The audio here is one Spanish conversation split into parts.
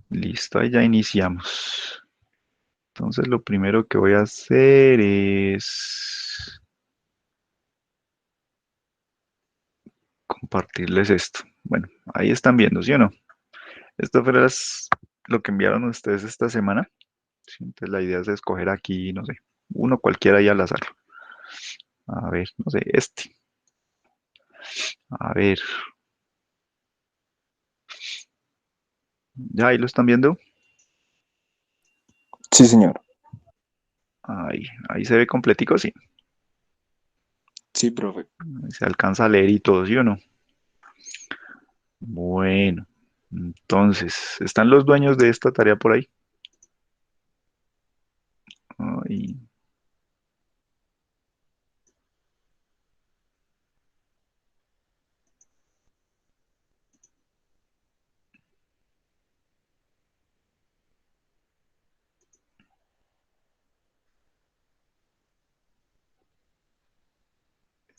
Listo, ahí ya iniciamos. Entonces lo primero que voy a hacer es compartirles esto. Bueno, ahí están viendo, ¿sí o no? Esto fue lo que enviaron ustedes esta semana. Sí, entonces la idea es escoger aquí, no sé, uno cualquiera ahí al azar. A ver, no sé, este. A ver, ya ahí lo están viendo. Sí, señor. Ahí se ve completico, sí. Sí, profe. Ahí se alcanza a leer y todo, ¿sí o no? Bueno, entonces, ¿están los dueños de esta tarea por ahí? Ahí,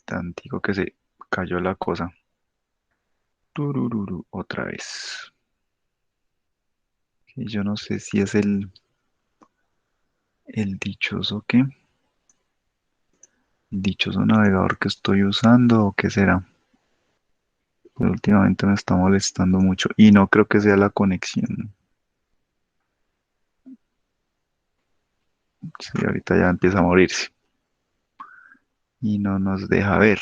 tantico que se cayó la cosa. Turururu, otra vez. Y yo no sé si es el dichoso qué, el dichoso navegador que estoy usando o qué será. Pero últimamente me está molestando mucho y no creo que sea la conexión. Sí, ahorita ya empieza a morirse y no nos deja ver.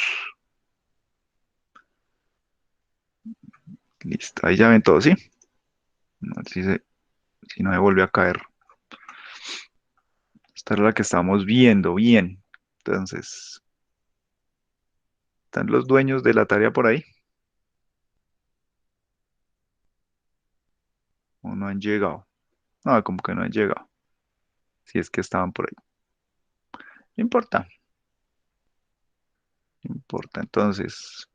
Listo, ahí ya ven todo, ¿sí? A ver si no me vuelve a caer. Esta es la que estamos viendo, bien. Entonces, ¿están los dueños de la tarea por ahí? ¿O no han llegado? No, como que no han llegado. Si es que estaban por ahí. No importa, no importa. Entonces,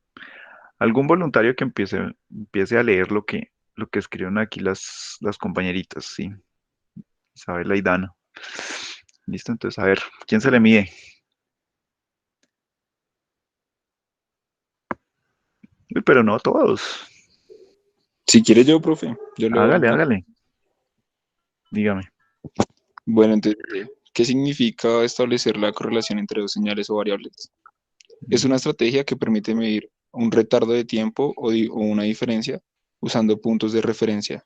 algún voluntario que empiece a leer lo que escribieron aquí las compañeritas, ¿sí? Isabela y Dana. Listo, entonces, a ver, ¿quién se le mide? Uy, pero no todos. Si quiere yo, profe, yo lo Hágale, mido. hágale. Dígame. Bueno, entonces, ¿qué significa establecer la correlación entre dos señales o variables? Es una estrategia que permite medir un retardo de tiempo o una diferencia usando puntos de referencia,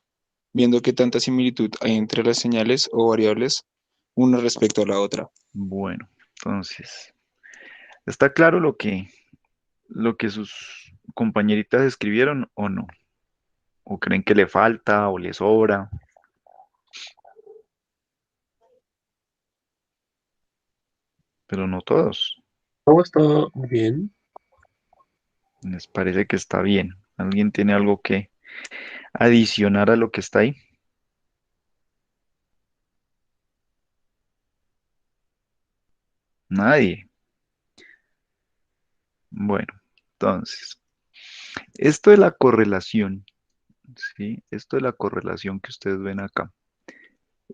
viendo qué tanta similitud hay entre las señales o variables una respecto a la otra. Bueno, entonces, ¿está claro lo que sus compañeritas escribieron o no? ¿O creen que le falta o le sobra? Pero no todos. ¿Cómo está? Bien. Les parece que está bien. ¿Alguien tiene algo que adicionar a lo que está ahí? Nadie. Bueno, entonces, esto de la correlación, ¿sí? Esto de la correlación que ustedes ven acá,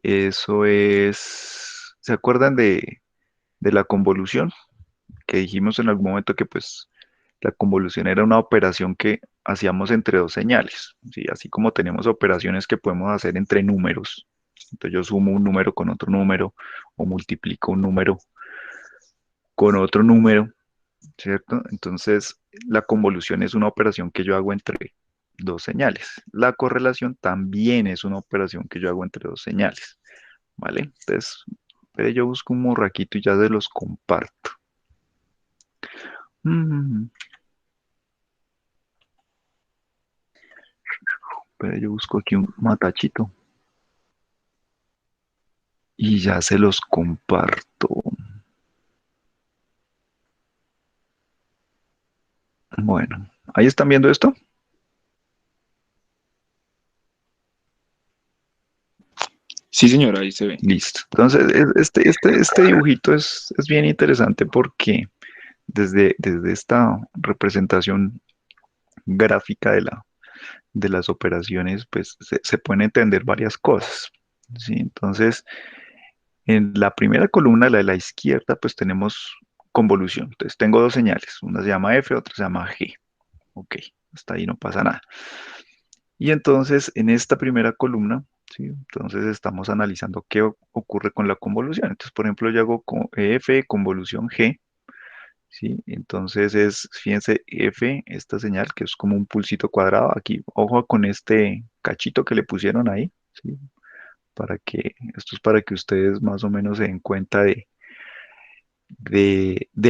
eso es, ¿se acuerdan de la convolución? Que dijimos en algún momento que pues la convolución era una operación que hacíamos entre dos señales, ¿sí? Así como tenemos operaciones que podemos hacer entre números. Entonces yo sumo un número con otro número o multiplico un número con otro número, ¿cierto? Entonces la convolución es una operación que yo hago entre dos señales. La correlación también es una operación que yo hago entre dos señales, ¿vale? Entonces, yo busco un morraquito y ya se los comparto. Mm, yo busco aquí un matachito y ya se los comparto. Bueno, ahí están viendo esto. Sí, señora, ahí se ve. Listo. Entonces, este dibujito es bien interesante porque desde esta representación gráfica de las operaciones, pues se pueden entender varias cosas. ¿Sí? Entonces, en la primera columna, la de la izquierda, pues tenemos convolución. Entonces, tengo dos señales. Una se llama F, otra se llama G. Ok, hasta ahí no pasa nada. Y entonces, en esta primera columna, ¿sí? Entonces estamos analizando qué ocurre con la convolución. Entonces, por ejemplo, yo hago F convolución G, ¿sí? Entonces fíjense, F, esta señal que es como un pulsito cuadrado, aquí, ojo con este cachito que le pusieron ahí, ¿sí? Esto es para que ustedes más o menos se den cuenta de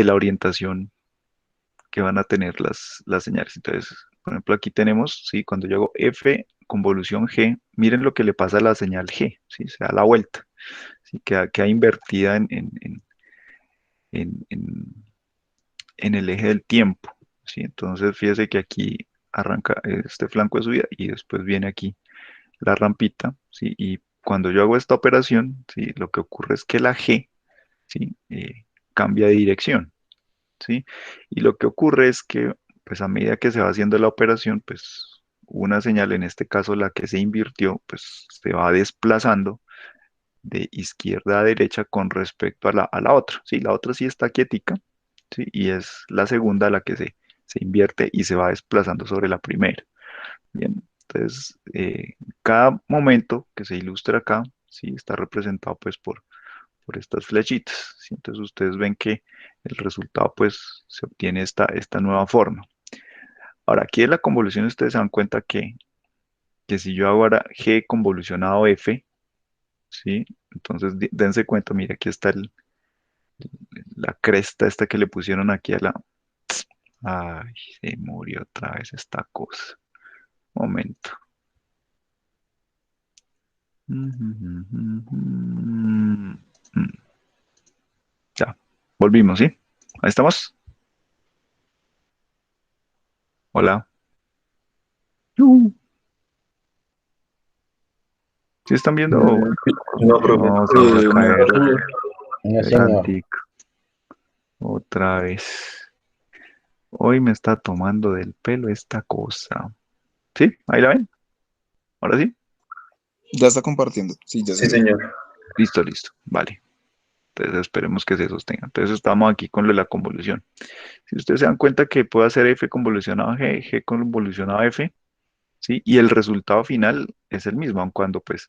la orientación que van a tener las señales. Entonces, por ejemplo, aquí tenemos, ¿sí? Cuando yo hago F convolución G, miren lo que le pasa a la señal G, ¿sí? Se da la vuelta, ¿sí? Queda invertida en, en- en el eje del tiempo, ¿sí? Entonces, fíjese que aquí arranca este flanco de subida y después viene aquí la rampita, ¿sí? Y cuando yo hago esta operación, ¿sí? Lo que ocurre es que la G, ¿sí? Cambia de dirección, ¿sí? Y lo que ocurre es que, pues a medida que se va haciendo la operación, pues una señal, en este caso la que se invirtió, pues se va desplazando de izquierda a derecha con respecto a la otra, ¿sí? La otra sí está quietica, ¿sí? Y es la segunda la que se invierte y se va desplazando sobre la primera. Bien, entonces, cada momento que se ilustra acá, ¿sí? Está representado pues por estas flechitas, ¿sí? Entonces ustedes ven que el resultado pues se obtiene esta nueva forma. Ahora, aquí en la convolución ustedes se dan cuenta que si yo hago ahora G convolucionado F, ¿sí? Entonces dense cuenta, mira, aquí está la cresta esta que le pusieron aquí a la... Ay, se murió otra vez esta cosa. Momento. Ya, volvimos, ¿sí? Ahí estamos. Hola. Uh, ¿Sí están viendo? No, profe. No, se volvió a No, caer. Señor. No, señor. Perantic, otra vez. Hoy me está tomando del pelo esta cosa. ¿Sí? ¿Ahí la ven? ¿Ahora sí? ya está compartiendo. Sí, ya se Sí, ve. señor. Listo, listo. Vale. Entonces esperemos que se sostenga. Entonces estamos aquí con lo de la convolución. Si ustedes se dan cuenta que puedo hacer F convolucionado a G, G convolucionado a F, ¿sí? Y el resultado final es el mismo, aun cuando pues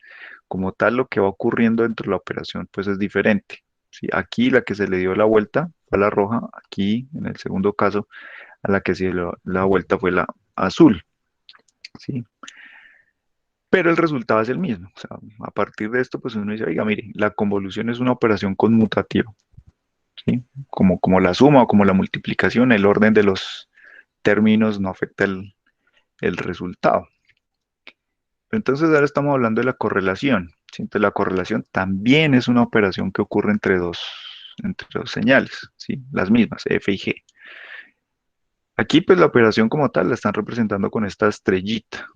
como tal lo que va ocurriendo dentro de la operación pues es diferente, ¿sí? Aquí la que se le dio la vuelta fue la roja, aquí en el segundo caso a la que se dio la vuelta fue la azul, ¿sí? Pero el resultado es el mismo. O sea, a partir de esto pues uno dice, oiga, mire, la convolución es una operación conmutativa, ¿sí? Como la suma o como la multiplicación, el orden de los términos no afecta el resultado. Entonces ahora estamos hablando de la correlación, ¿sí? Entonces la correlación también es una operación que ocurre entre dos señales, ¿sí? Las mismas, F y G. Aquí pues la operación como tal la están representando con esta estrellita,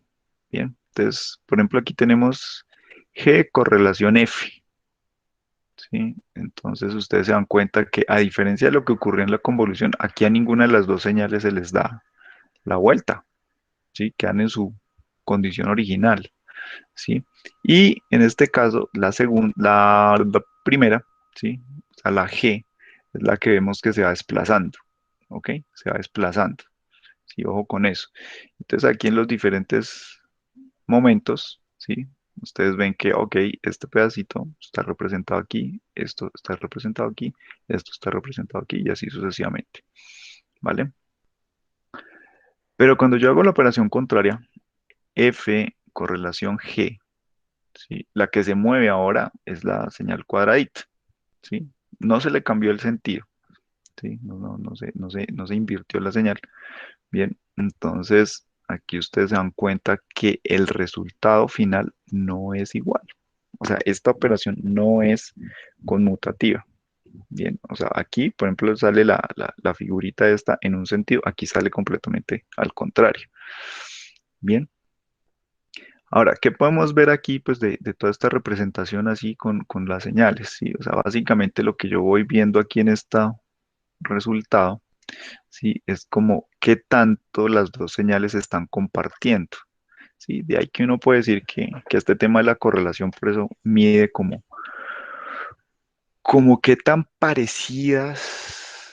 ¿bien? Entonces, por ejemplo, aquí tenemos G correlación F, ¿sí? Entonces ustedes se dan cuenta que a diferencia de lo que ocurrió en la convolución, aquí a ninguna de las dos señales se les da la vuelta, ¿sí? Quedan en su condición original. ¿Sí? Y en este caso, la primera, ¿sí? O sea, la G es la que vemos que se va desplazando, ¿ok? Se va desplazando, ¿sí? Ojo con eso. Entonces, aquí en los diferentes momentos, ¿sí? Ustedes ven que, ok, este pedacito está representado aquí, esto está representado aquí, esto está representado aquí y así sucesivamente, ¿vale? Pero cuando yo hago la operación contraria, F correlación G, ¿sí? La que se mueve ahora es la señal cuadradita, ¿sí? No se le cambió el sentido, ¿sí? No se invirtió la señal. Bien, entonces aquí ustedes se dan cuenta que el resultado final no es igual. O sea, esta operación no es conmutativa. Bien, o sea, aquí, por ejemplo, sale la figurita esta en un sentido, aquí sale completamente al contrario. Bien. Ahora, ¿qué podemos ver aquí, pues, de toda esta representación así con las señales? ¿Sí? O sea, básicamente lo que yo voy viendo aquí en este resultado, ¿sí? Es como qué tanto las dos señales se están compartiendo, ¿sí? De ahí que uno puede decir que este tema de la correlación, por eso mide como qué tan parecidas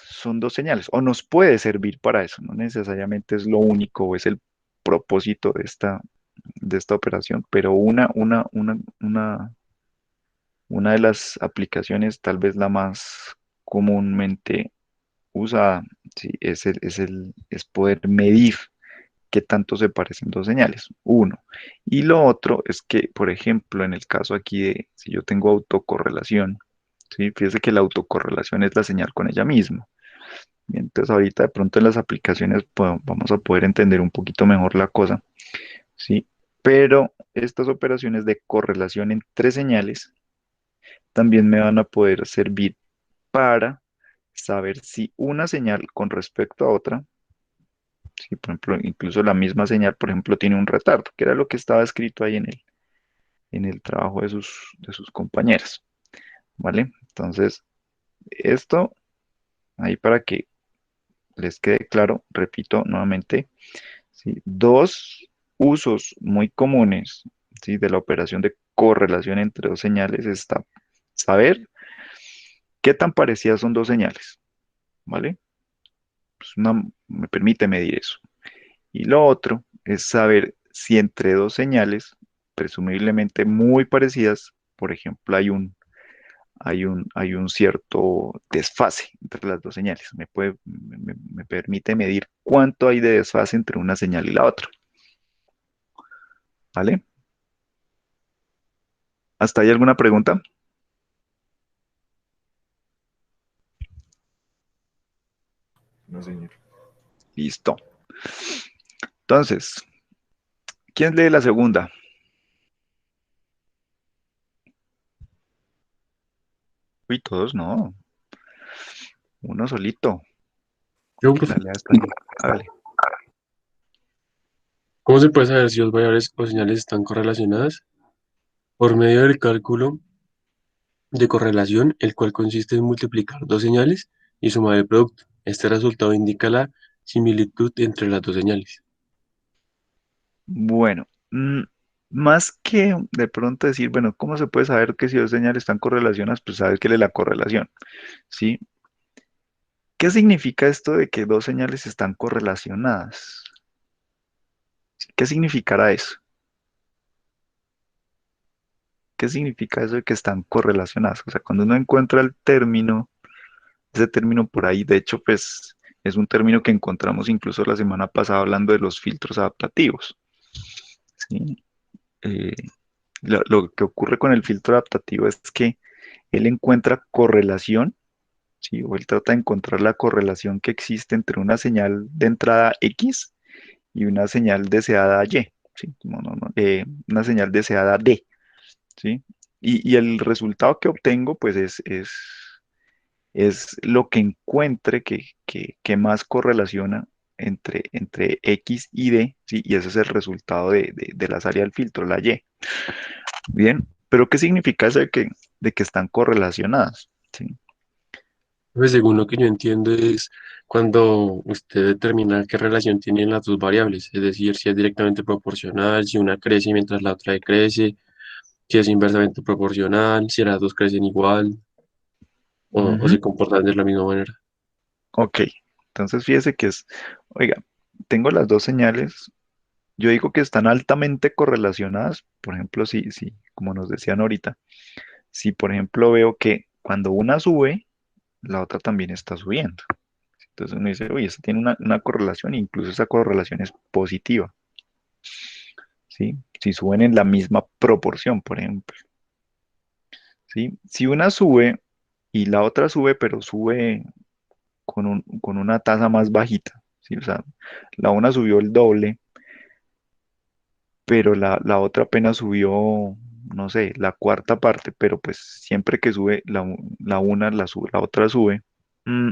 son dos señales, o nos puede servir para eso, no necesariamente es lo único o es el propósito de esta operación, pero una de las aplicaciones, tal vez la más comúnmente usada, sí, es poder medir qué tanto se parecen dos señales. Uno. Y lo otro es que, por ejemplo, en el caso aquí de si yo tengo autocorrelación, ¿sí? Fíjese que la autocorrelación es la señal con ella misma. Y entonces ahorita de pronto en las aplicaciones vamos a poder entender un poquito mejor la cosa, ¿sí? Pero estas operaciones de correlación entre señales también me van a poder servir para saber si una señal con respecto a otra, si por ejemplo incluso la misma señal, por ejemplo, tiene un retardo, que era lo que estaba escrito ahí en el trabajo de sus compañeras, ¿vale? Entonces, esto ahí para que les quede claro, repito nuevamente, ¿sí? Dos usos muy comunes, ¿sí? De la operación de correlación entre dos señales está saber qué tan parecidas son dos señales, ¿vale? Pues me permite medir eso. Y lo otro es saber si entre dos señales, presumiblemente muy parecidas, por ejemplo, hay un cierto desfase entre las dos señales. Me permite medir cuánto hay de desfase entre una señal y la otra, ¿vale? ¿Hasta ahí alguna pregunta? No, señor. Listo. Entonces, ¿quién lee la segunda? Uy, todos no. Uno solito. Yo, Que profe, la lea hasta allí. Hágale. ¿cómo se puede saber si dos variables o señales están correlacionadas? Por medio del cálculo de correlación, el cual consiste en multiplicar dos señales y sumar el producto. Este resultado indica la similitud entre las dos señales. Bueno, más que de pronto decir, bueno, ¿cómo se puede saber que si dos señales están correlacionadas? Pues saber que es la correlación, ¿sí? ¿Qué significa esto de que dos señales están correlacionadas? ¿Qué significará eso? ¿Qué significa eso de que están correlacionadas? O sea, cuando uno encuentra el término, ese término por ahí, de hecho, pues es un término que encontramos incluso la semana pasada hablando de los filtros adaptativos, ¿sí? Eh, lo que ocurre con el filtro adaptativo es que él encuentra correlación, ¿sí? O él trata de encontrar la correlación que existe entre una señal de entrada X y una señal deseada Y, ¿sí? Una señal deseada D, ¿sí? Y el resultado que obtengo, pues es lo que encuentre que más correlaciona entre X y D, ¿sí? Y ese es el resultado de la salida del filtro, la Y. Bien, pero ¿qué significa eso de que están correlacionadas? ¿Sí? Pues según lo que yo entiendo es cuando usted determina qué relación tienen las dos variables, es decir, si es directamente proporcional, si una crece mientras la otra decrece, si es inversamente proporcional, si las dos crecen igual o Ujú. se comportan de la misma manera. Ok, entonces fíjese que oiga, tengo las dos señales, yo digo que están altamente correlacionadas, por ejemplo, como nos decían ahorita, si por ejemplo veo que cuando una sube, la otra también está subiendo. Entonces uno dice, uy, eso tiene una correlación, incluso esa correlación es positiva, ¿sí? Si suben en la misma proporción, por ejemplo, ¿sí? Si una sube y la otra sube, pero sube con una tasa más bajita, ¿sí? O sea, la una subió el doble, pero la otra apenas subió, no sé, la cuarta parte, pero pues siempre que sube la una, la otra sube. mm,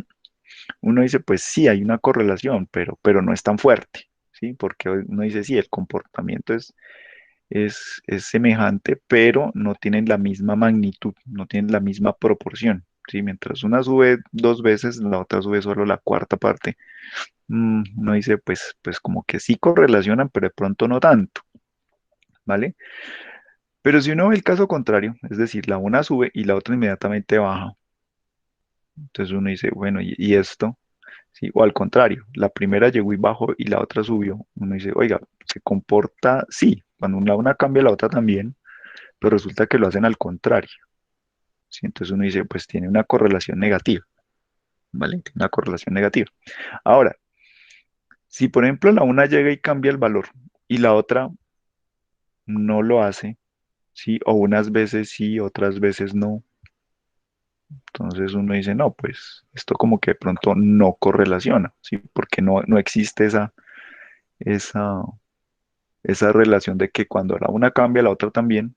Uno dice, pues sí, hay una correlación, pero no es tan fuerte, ¿sí? Porque uno dice, sí, el comportamiento es semejante, pero no tienen la misma magnitud, no tienen la misma proporción, ¿sí? Mientras una sube dos veces, la otra sube solo la cuarta parte. Uno dice, pues como que sí correlacionan, pero de pronto no tanto, ¿vale? Pero si uno ve el caso contrario, es decir, la una sube y la otra inmediatamente baja, entonces uno dice, bueno, ¿y esto? ¿Sí? O al contrario, la primera llegó y bajó y la otra subió. Uno dice, oiga, se comporta, sí, Cuando una cambia, la otra también, pero resulta que lo hacen al contrario. ¿Sí? Entonces uno dice, pues tiene una correlación negativa, ¿vale? Tiene una correlación negativa. Ahora, si por ejemplo la una llega y cambia el valor y la otra no lo hace, ¿sí? O unas veces sí, otras veces no. Entonces uno dice, no, pues esto como que de pronto no correlaciona, ¿sí? Porque no existe esa, esa relación de que cuando la una cambia, la otra también,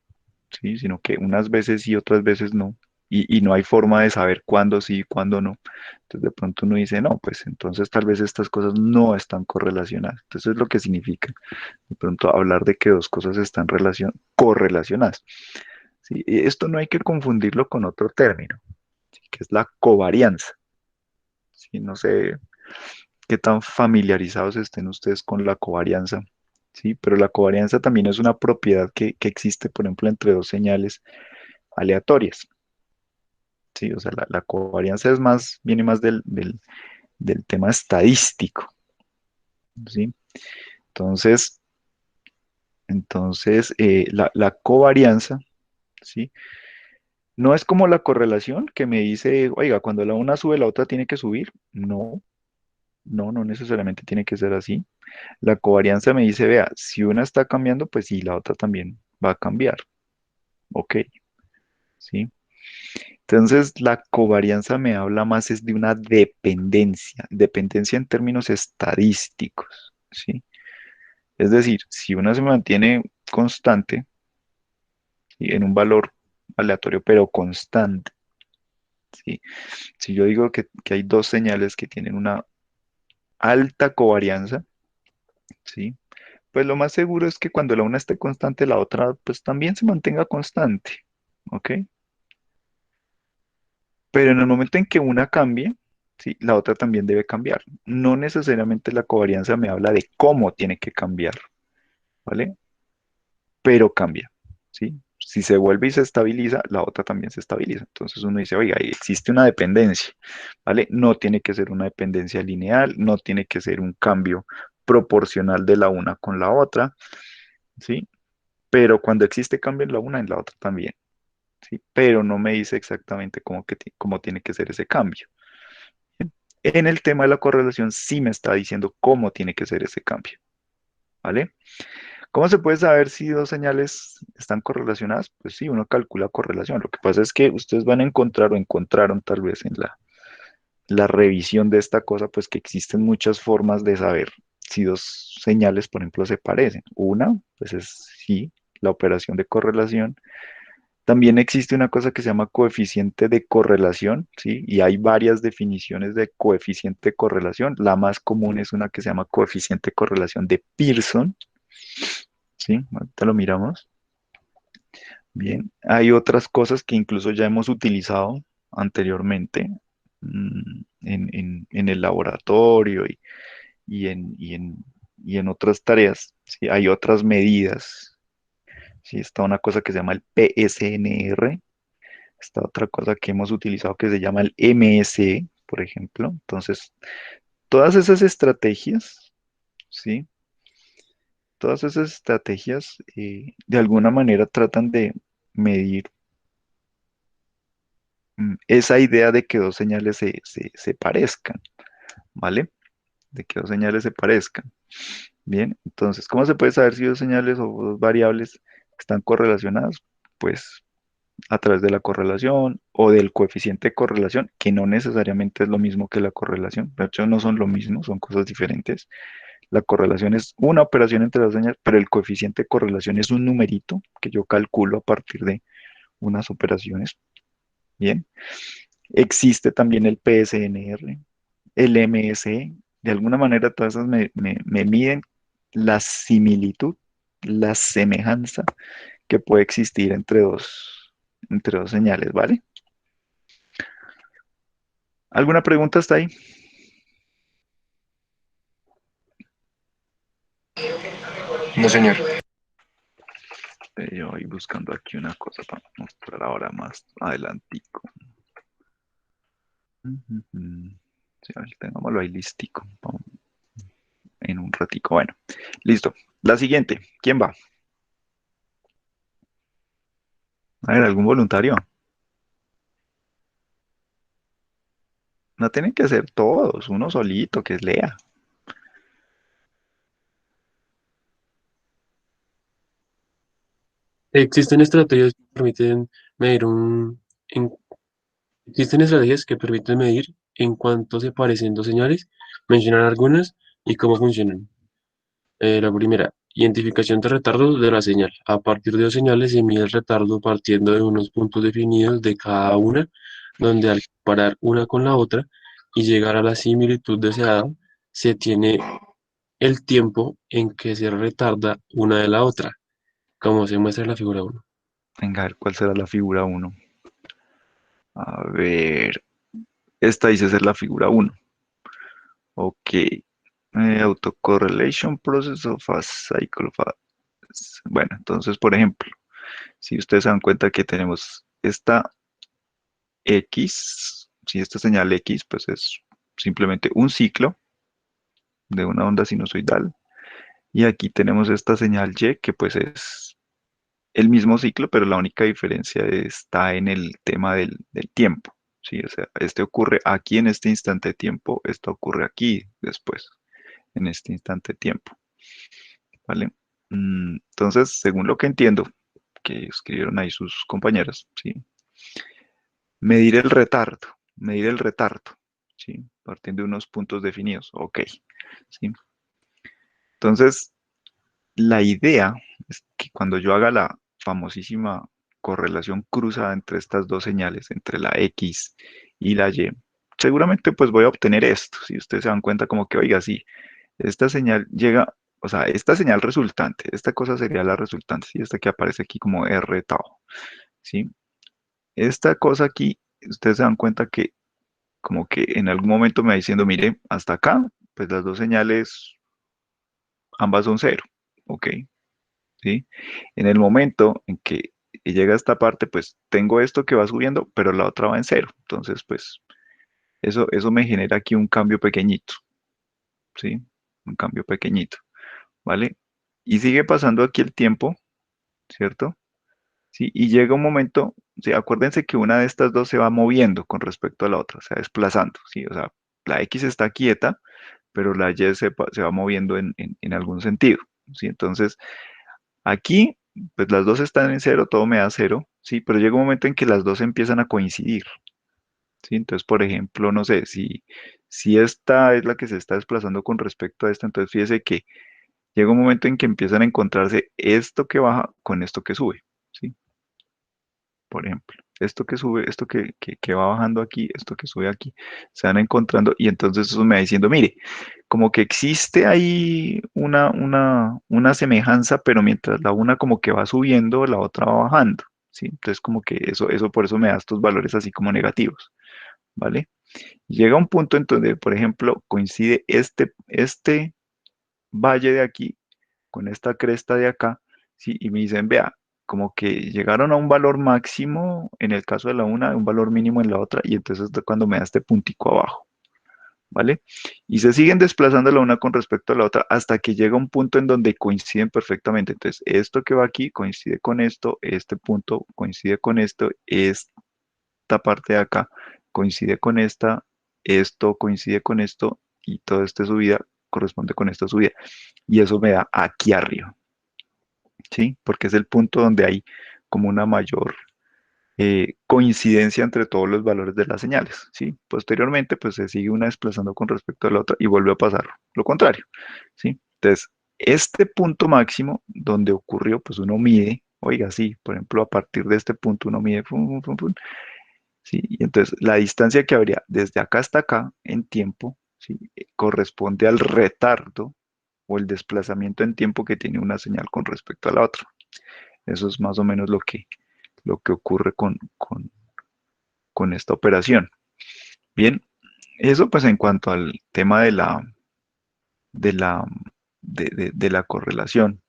¿sí? Sino que unas veces sí, otras veces no. Y no hay forma de saber cuándo sí y cuándo no. Entonces de pronto uno dice, no, pues entonces tal vez estas cosas no están correlacionadas. Entonces es lo que significa de pronto hablar de que dos cosas están correlacionadas. ¿Sí? Y esto no hay que confundirlo con otro término, ¿sí? Que es la covarianza. ¿Sí? No sé qué tan familiarizados estén ustedes con la covarianza, ¿sí? Pero la covarianza también es una propiedad que existe, por ejemplo, entre dos señales aleatorias, ¿sí? O sea, la covarianza es más, viene más del tema estadístico, ¿sí? Entonces, la covarianza, ¿sí? No es como la correlación que me dice, oiga, cuando la una sube, la otra tiene que subir. No, no necesariamente tiene que ser así. La covarianza me dice, vea, si una está cambiando, pues sí, la otra también va a cambiar. Ok, ¿sí? Entonces, la covarianza me habla más es de una dependencia en términos estadísticos, ¿sí? Es decir, si una se mantiene constante, ¿sí? En un valor aleatorio, pero constante, ¿sí? Si yo digo que hay dos señales que tienen una alta covarianza, ¿sí? Pues lo más seguro es que cuando la una esté constante, la otra pues también se mantenga constante, ¿ok? Pero en el momento en que una cambie, ¿sí? La otra también debe cambiar. No necesariamente la covarianza me habla de cómo tiene que cambiar, ¿vale? Pero cambia, ¿sí? Si se vuelve y se estabiliza, la otra también se estabiliza. Entonces uno dice, oiga, ahí existe una dependencia, ¿vale? No tiene que ser una dependencia lineal, no tiene que ser un cambio proporcional de la una con la otra, ¿sí? Pero cuando existe cambio en la una, en la otra también, ¿sí? Pero no me dice exactamente cómo tiene que ser ese cambio. En el tema de la correlación sí me está diciendo cómo tiene que ser ese cambio, ¿vale? ¿Cómo se puede saber si dos señales están correlacionadas? Pues sí, uno calcula correlación. Lo que pasa es que ustedes van a encontrar o encontraron tal vez en la revisión de esta cosa, pues que existen muchas formas de saber si dos señales, por ejemplo, se parecen. Una, pues es sí, la operación de correlación. También existe una cosa que se llama coeficiente de correlación, ¿sí? Y hay varias definiciones de coeficiente de correlación. La más común es una que se llama coeficiente de correlación de Pearson, ¿sí? Ahorita lo miramos. Bien, hay otras cosas que incluso ya hemos utilizado anteriormente en el laboratorio y en otras tareas, ¿sí? Hay otras medidas, ¿sí? Está una cosa que se llama el PSNR. Esta otra cosa que hemos utilizado que se llama el MSE, por ejemplo. Entonces, todas esas estrategias, ¿sí? Todas esas estrategias de alguna manera tratan de medir esa idea de que dos señales se parezcan, ¿vale? De que dos señales se parezcan. Bien, entonces, ¿cómo se puede saber si dos señales o dos variables están correlacionadas? Pues a través de la correlación o del coeficiente de correlación, que no necesariamente es lo mismo que la correlación. De hecho, no son lo mismo, son cosas diferentes. La correlación es una operación entre dos señales, pero el coeficiente de correlación es un numerito que yo calculo a partir de unas operaciones. Bien, existe también el PSNR, el MSE. De alguna manera, todas esas me miden la similitud, la semejanza que puede existir entre dos señales, ¿vale? ¿Alguna pregunta hasta ahí? No, señor. Yo voy buscando aquí una cosa para mostrar ahora más adelantico. Ujú. Sí, a ver, tengámoslo ahí listico en un ratico. Bueno, listo. La siguiente, ¿quién va? A ver, ¿algún voluntario? No tienen que ser todos, uno solito que lea. Existen estrategias que permiten medir en- existen estrategias que permiten medir en cuánto se parecen dos señales, mencionar algunas y cómo funcionan. La primera, identificación de retardo de la señal. A partir de dos señales se mide el retardo partiendo de unos puntos definidos de cada una, donde al comparar una con la otra y llegar a la similitud deseada, se tiene el tiempo en que se retarda una de la otra, como se muestra en la figura 1. Venga, a ver, ¿cuál será la figura uno? A ver, esta dice ser la figura uno. Ok. Autocorrelation process of a cycle of Bueno, entonces, por ejemplo, si ustedes se dan cuenta que tenemos esta X, si esta señal X, pues es simplemente un ciclo de una onda sinusoidal. Y aquí tenemos esta señal Y, que pues es el mismo ciclo, pero la única diferencia está en el tema del tiempo. Sí, o sea, este ocurre aquí en este instante de tiempo, esto ocurre aquí después, en este instante de tiempo. ¿Vale? Entonces, según lo que entiendo, que escribieron ahí sus compañeras, ¿sí? Medir el retardo, ¿sí? Partiendo de unos puntos definidos, ok, ¿sí? Entonces, la idea es que cuando yo haga la famosísima correlación cruzada entre estas dos señales, entre la X y la Y, seguramente pues voy a obtener esto, si ustedes se dan cuenta como que, oiga, sí, esta señal llega, o sea, esta señal resultante, esta cosa sería la resultante, ¿sí? Esta que aparece aquí como R tau, ¿sí? Esta cosa aquí, ustedes se dan cuenta que como que en algún momento me va diciendo, mire, hasta acá, pues las dos señales, ambas son cero, ¿ok? ¿Sí? En el momento en que llega a esta parte, pues tengo esto que va subiendo, pero la otra va en cero. Entonces, pues eso me genera aquí un cambio pequeñito, ¿sí? Un cambio pequeñito, ¿vale? Y sigue pasando aquí el tiempo, ¿cierto? Sí, y llega un momento, sí, acuérdense que una de estas dos se va moviendo con respecto a la otra, se va desplazando, ¿sí? O sea, la X está quieta, pero la Y se va moviendo en algún sentido, ¿sí? Entonces, aquí, pues las dos están en cero, todo me da cero, ¿sí? Pero llega un momento en que las dos empiezan a coincidir, ¿sí? Entonces, por ejemplo, no sé, si esta es la que se está desplazando con respecto a esta, entonces fíjese que llega un momento en que empiezan a encontrarse esto que baja con esto que sube, ¿sí? Por ejemplo, esto que sube, esto que va bajando aquí, esto que sube aquí, se van encontrando y entonces eso me va diciendo, mire, como que existe ahí una semejanza, pero mientras la una como que va subiendo, la otra va bajando, ¿sí? Entonces como que eso por eso me da estos valores así como negativos, ¿vale? Llega un punto en donde, por ejemplo, coincide este valle de aquí con esta cresta de acá, ¿sí? Y me dicen, vea, como que llegaron a un valor máximo en el caso de la una, un valor mínimo en la otra, y entonces es cuando me da este puntico abajo, ¿vale? Y se siguen desplazando la una con respecto a la otra hasta que llega un punto en donde coinciden perfectamente. Entonces, esto que va aquí coincide con esto, este punto coincide con esto, esta parte de acá coincide con esta, esto coincide con esto, y toda esta subida corresponde con esta subida. Y eso me da aquí arriba. ¿Sí? Porque es el punto donde hay como una mayor coincidencia entre todos los valores de las señales, ¿sí? Posteriormente, pues se sigue una desplazando con respecto a la otra y vuelve a pasar lo contrario, ¿sí? Entonces, este punto máximo donde ocurrió, pues uno mide, oiga, sí, por ejemplo, a partir de este punto uno mide, fum, fum, fum, fum, ¿sí? Y entonces la distancia que habría desde acá hasta acá en tiempo, ¿sí? Corresponde al retardo o el desplazamiento en tiempo que tiene una señal con respecto a la otra. Eso es más o menos lo que ocurre con esta operación. Bien, eso pues en cuanto al tema de la, de la correlación,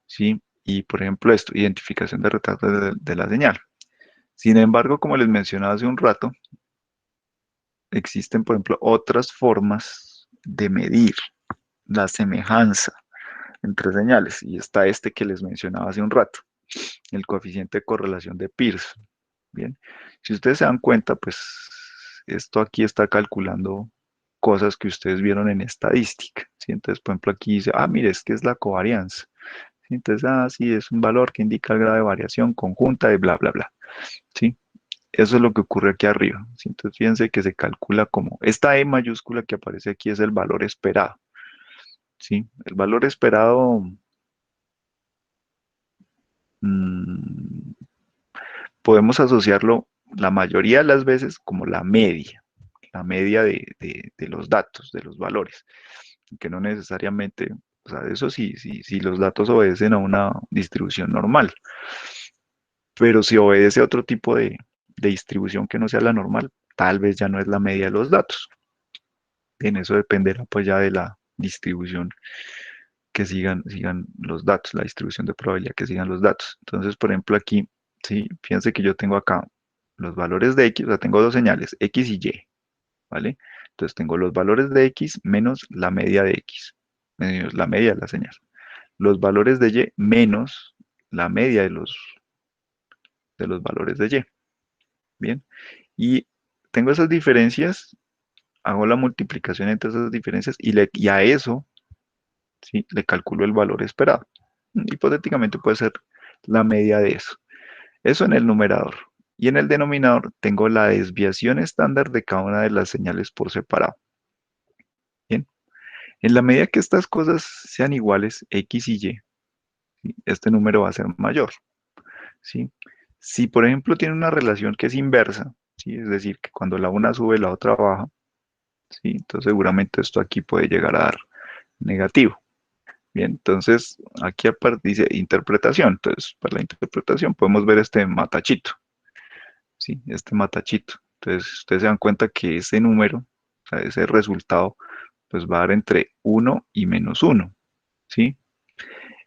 ¿sí? Y por ejemplo esto, identificación de retardo de la señal. Sin embargo, como les mencionaba hace un rato, existen, por ejemplo, otras formas de medir la semejanza entre señales y está este que les mencionaba hace un rato. el coeficiente de correlación de Pearson. Bien, si ustedes se dan cuenta, pues esto aquí está calculando cosas que ustedes vieron en estadística, ¿sí? Entonces, por ejemplo, aquí dice, mire, es que es la covarianza. ¿Sí? Entonces, sí, es un valor que indica el grado de variación conjunta de bla, bla, bla. ¿Sí? Eso es lo que ocurre aquí arriba. ¿Sí? Entonces, fíjense que se calcula como, esta E mayúscula que aparece aquí es el valor esperado. ¿Sí? El valor esperado, mmm, podemos asociarlo la mayoría de las veces como la media de los datos, de los valores, que no necesariamente, o sea, eso sí, los datos obedecen a una distribución normal, pero si obedece a otro tipo de distribución que no sea la normal, tal vez ya no es la media de los datos. En eso dependerá pues ya de la distribución que sigan los datos, la distribución de probabilidad que sigan los datos. Entonces, por ejemplo, aquí, sí, fíjense que yo tengo acá los valores de X, o sea, tengo dos señales, X y Y, ¿vale? Entonces tengo los valores de X menos la media de X, menos la media de la señal. Los valores de Y menos la media de los valores de Y. Bien. Y tengo esas diferencias, hago la multiplicación entre esas diferencias y a eso, ¿sí? Le calculo el valor esperado. Hipotéticamente puede ser la media de eso. Eso en el numerador. Y en el denominador tengo la desviación estándar de cada una de las señales por separado. Bien. En la medida que estas cosas sean iguales, X y Y, ¿sí? Este número va a ser mayor. ¿Sí? Si, por ejemplo, tiene una relación que es inversa, ¿sí? Es decir, que cuando la una sube, la otra baja, ¿sí? Entonces seguramente esto aquí puede llegar a dar negativo. Bien, entonces aquí aparte dice interpretación. Entonces, para la interpretación podemos ver este matachito, ¿sí? Este matachito. Entonces, ustedes se dan cuenta que ese número, o sea, ese resultado, pues va a dar entre 1 y -1, ¿sí?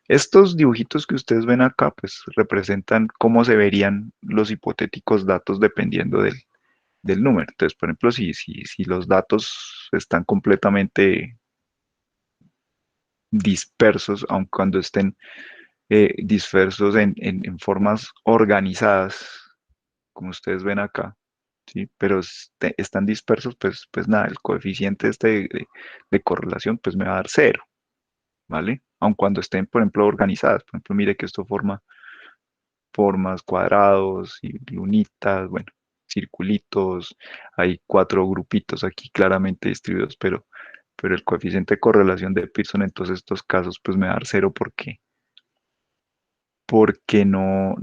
Estos dibujitos que ustedes ven acá, pues representan cómo se verían los hipotéticos datos dependiendo del número. Entonces, por ejemplo, si los datos están completamente dispersos, aun cuando estén dispersos en formas organizadas, como ustedes ven acá, ¿sí? Pero están dispersos, pues nada, el coeficiente este de correlación, pues me va a dar cero, ¿vale? Aun cuando estén, por ejemplo, organizadas. Por ejemplo, mire que esto forma formas, cuadrados y lunitas, bueno, circulitos, hay cuatro grupitos aquí claramente distribuidos, pero el coeficiente de correlación de Pearson en todos estos casos pues me va a dar cero porque no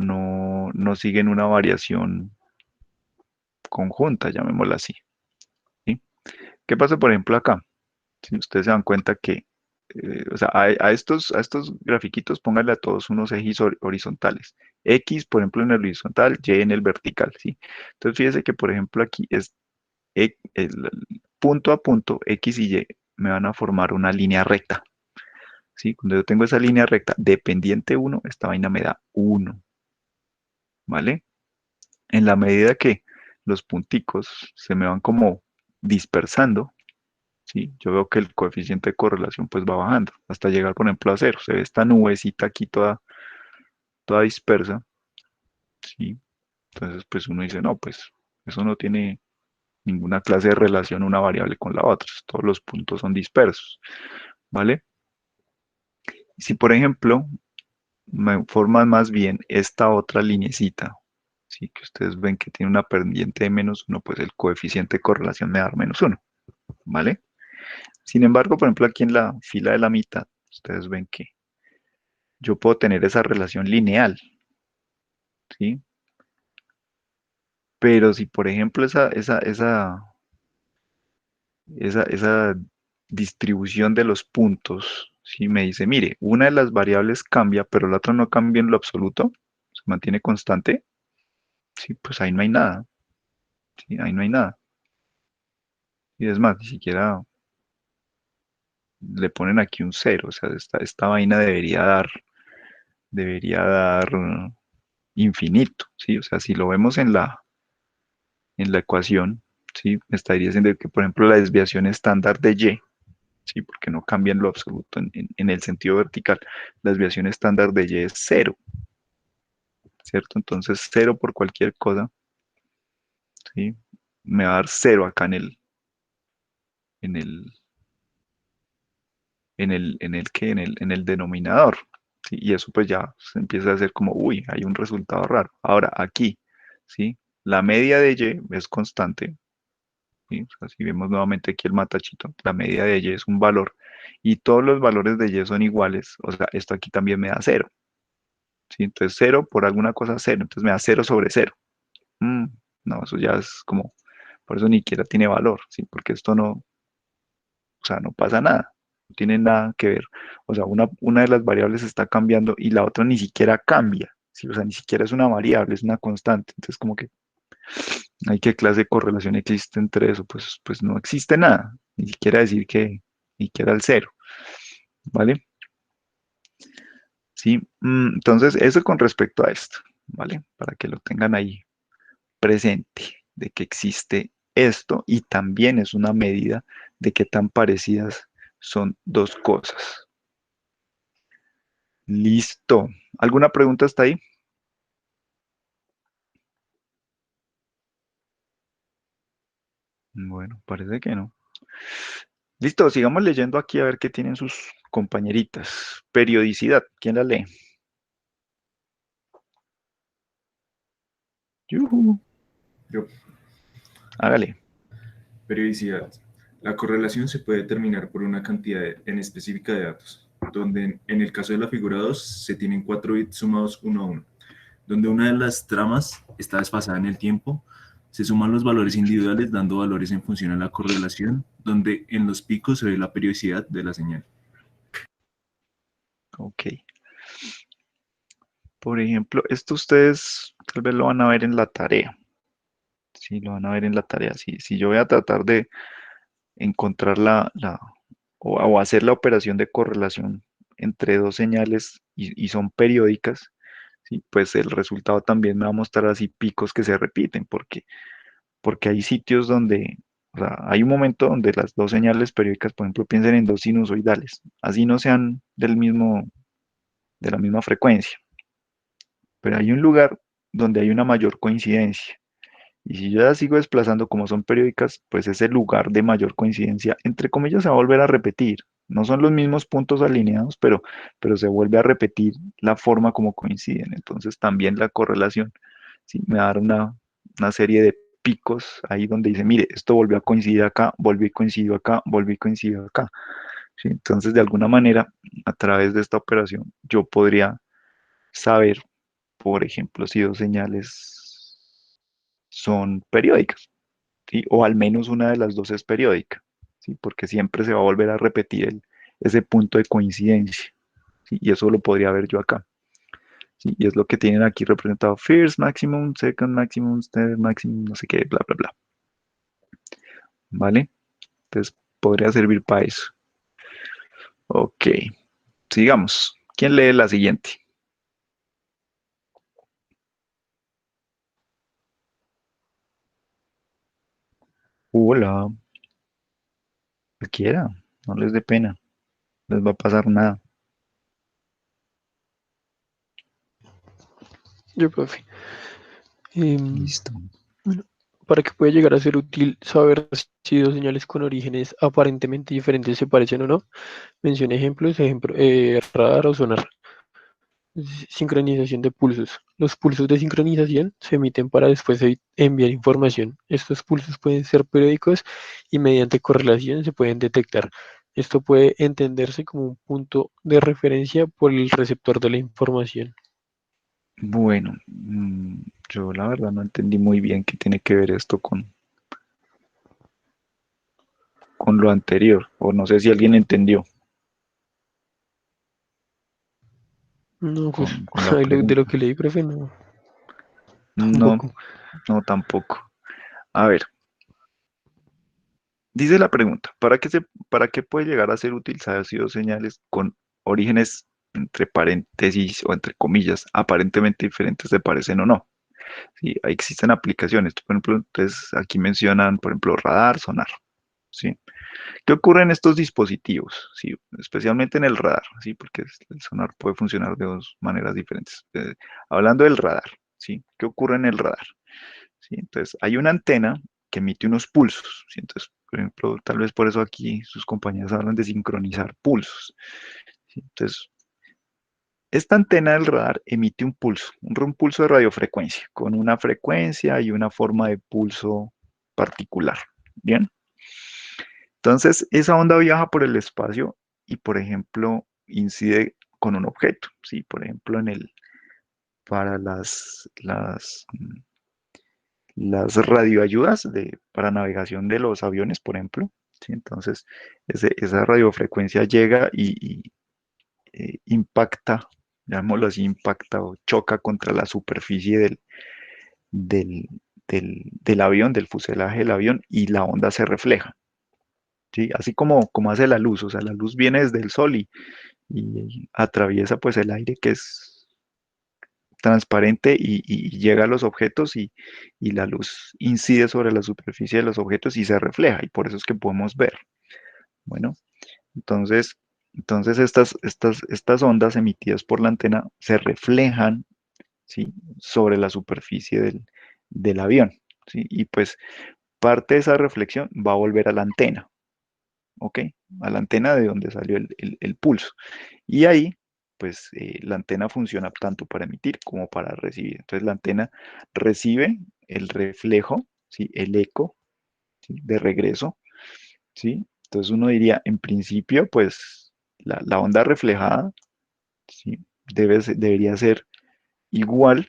siguen una variación conjunta, llamémosla así, ¿sí? ¿Qué pasa, por ejemplo, acá? Si ustedes se dan cuenta que, o sea, a estos grafiquitos pónganle a todos unos ejes horizontales. X, por ejemplo, en el horizontal, Y en el vertical, ¿sí? Entonces, fíjense que, por ejemplo, aquí es punto a punto, X y Y me van a formar una línea recta, ¿sí? Cuando yo tengo esa línea recta, dependiente uno, esta vaina me da 1, ¿vale? En la medida que los punticos se me van como dispersando, ¿sí? Yo veo que el coeficiente de correlación pues va bajando hasta llegar, por ejemplo, a cero. Se ve esta nubecita aquí toda dispersa, ¿sí? Entonces, pues uno dice, no, pues eso no tiene ninguna clase de relación una variable con la otra. Todos los puntos son dispersos, ¿vale? Si, por ejemplo, me forman más bien esta otra linecita, ¿sí? Que ustedes ven que tiene una pendiente de -1, pues el coeficiente de correlación me da -1, ¿vale? Sin embargo, por ejemplo, aquí en la fila de la mitad, ustedes ven que yo puedo tener esa relación lineal, ¿sí? Pero si, por ejemplo, esa distribución de los puntos, si me dice, mire, una de las variables cambia, pero la otra no cambia en lo absoluto, se mantiene constante, sí, pues ahí no hay nada, sí, ahí no hay nada. Y es más, ni siquiera le ponen aquí un cero, o sea, esta vaina debería dar infinito, ¿sí? O sea, si lo vemos en la ecuación, ¿sí? Me estaría diciendo que, por ejemplo, la desviación estándar de Y, ¿sí? Porque no cambia en lo absoluto en el sentido vertical. La desviación estándar de Y es cero, ¿cierto? Entonces 0 por cualquier cosa, ¿sí? Me va a dar 0 acá en el, en el denominador, ¿sí? Y eso pues ya se empieza a hacer como, uy, hay un resultado raro. Ahora, aquí, ¿sí? La media de y es constante, ¿sí? O sea, si vemos nuevamente aquí el matachito, la media de y es un valor y todos los valores de y son iguales, o sea, esto aquí también me da 0, ¿sí? Entonces 0 por alguna cosa 0, entonces me da 0 sobre 0. Mm, no, eso ya es como, por eso ni siquiera tiene valor, ¿sí? Porque esto no, o sea, no pasa nada, no tiene nada que ver. O sea, una de las variables está cambiando y la otra ni siquiera cambia, ¿sí? O sea, ni siquiera es una variable, es una constante. Entonces, como que, ¿hay qué clase de correlación existe entre eso? Pues no existe nada, ni siquiera decir que, ni siquiera el cero, ¿vale? Sí, entonces eso con respecto a esto, ¿vale? Para que lo tengan ahí presente, de que existe esto y también es una medida de qué tan parecidas son dos cosas. Listo. ¿Alguna pregunta hasta ahí? Bueno, parece que no. Listo, sigamos leyendo aquí a ver qué tienen sus compañeritas. Periodicidad, ¿quién la lee? Yujú, Yo, hágale. periodicidad. La correlación se puede determinar por una cantidad en específica de datos, donde en el caso de la figura 2 se tienen 4 bits sumados uno a uno, donde una de las tramas está desfasada en el tiempo, se suman los valores individuales dando valores en función a la correlación, donde en los picos se ve la periodicidad de la señal. Ok. Por ejemplo, esto ustedes tal vez lo van a ver en la tarea. Sí, lo van a ver en la tarea. Si yo voy a tratar de encontrar o hacer la operación de correlación entre dos señales y son periódicas, ¿sí? Pues el resultado también me va a mostrar así picos que se repiten, porque hay sitios donde, o sea, hay un momento donde las dos señales periódicas, por ejemplo, piensen en dos sinusoidales, así no sean de la misma frecuencia, pero hay un lugar donde hay una mayor coincidencia. Y si yo ya sigo desplazando como son periódicas, pues ese lugar de mayor coincidencia, entre comillas, se va a volver a repetir. No son los mismos puntos alineados, pero se vuelve a repetir la forma como coinciden. Entonces también la correlación, ¿sí? Me va a dar una serie de picos ahí donde dice, mire, esto volvió a coincidir acá, volvió y coincidió acá, volvió y coincidió acá. ¿Sí? Entonces, de alguna manera, a través de esta operación, yo podría saber, por ejemplo, si dos señales son periódicas, ¿sí? O al menos una de las dos es periódica, ¿sí? Porque siempre se va a volver a repetir ese punto de coincidencia, ¿sí? Y eso lo podría ver yo acá, ¿sí? Y es lo que tienen aquí representado: first maximum, second maximum, third maximum, no sé qué, bla, bla, bla, ¿vale? Entonces podría servir para eso. Ok, sigamos. ¿Quién lee la siguiente? Hola, cualquiera, no les dé pena, no les va a pasar nada. Yo, profe. Em, Listo. bueno, para que pueda llegar a ser útil saber si dos señales con orígenes aparentemente diferentes se parecen o no, menciona ejemplos, radar o sonar. Sincronización de pulsos. Los pulsos de sincronización se emiten para después enviar información. Estos pulsos pueden ser periódicos y mediante correlación se pueden detectar. Esto puede entenderse como un punto de referencia por el receptor de la información. Bueno, yo la verdad no entendí muy bien qué tiene que ver esto con lo anterior, o no sé si alguien entendió No, pues con la de lo pregunta. que leí, profe, no, No, tampoco. no tampoco. A ver, dice la pregunta: para qué puede llegar a ser útil saber si dos señales con orígenes entre paréntesis o entre comillas aparentemente diferentes se parecen o no? Sí, existen aplicaciones, por ejemplo, entonces aquí mencionan, por ejemplo, radar, sonar, ¿sí? ¿Qué ocurre en estos dispositivos? Sí, especialmente en el radar, ¿sí? Porque el sonar puede funcionar de dos maneras diferentes. Hablando del radar, ¿sí? ¿Qué ocurre en el radar? ¿Sí? Entonces, hay una antena que emite unos pulsos, ¿sí? Entonces, por ejemplo, tal vez por eso aquí sus compañeros hablan de sincronizar pulsos, ¿sí? Entonces, esta antena del radar emite un pulso de radiofrecuencia, con una frecuencia y una forma de pulso particular. Bien. Entonces, esa onda viaja por el espacio y, por ejemplo, incide con un objeto, ¿sí? Por ejemplo, para las radioayudas para navegación de los aviones, por ejemplo, ¿sí? Entonces, esa radiofrecuencia llega y impacta, llamémoslo así, impacta o choca contra la superficie del, del avión, del fuselaje del avión, y la onda se refleja. ¿Sí? Así como hace la luz, o sea, la luz viene desde el sol y atraviesa pues el aire que es transparente y llega a los objetos y la luz incide sobre la superficie de los objetos y se refleja y por eso es que podemos ver. Bueno, entonces, entonces estas ondas emitidas por la antena se reflejan, ¿sí? Sobre la superficie del avión, ¿sí? Y pues parte de esa reflexión va a volver a la antena, ¿ok? A la antena de donde salió el pulso. Y ahí, pues la antena funciona tanto para emitir como para recibir. Entonces la antena recibe el reflejo, ¿sí? El eco, ¿sí? De regreso, ¿sí? Entonces uno diría, en principio, pues la onda reflejada, ¿sí? Debería ser igual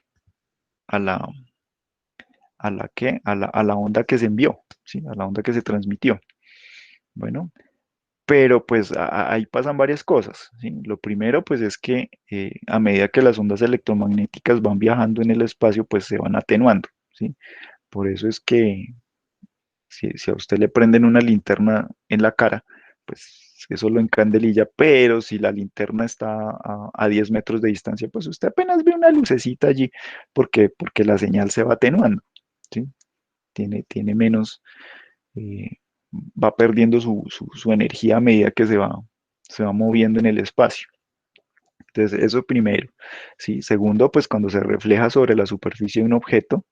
a la onda que se envió, ¿sí? A la onda que se transmitió. Bueno, pero pues ahí pasan varias cosas, ¿sí? Lo primero pues es que a medida que las ondas electromagnéticas van viajando en el espacio, pues se van atenuando, ¿sí? Por eso es que si a usted le prenden una linterna en la cara, pues eso lo encandelilla, pero si la linterna está a 10 metros de distancia, pues usted apenas ve una lucecita allí, porque la señal se va atenuando, ¿sí? Tiene menos, eh, va perdiendo su energía a medida que se va moviendo en el espacio. Entonces, eso primero. ¿Sí? Segundo, pues cuando se refleja sobre la superficie de un objeto,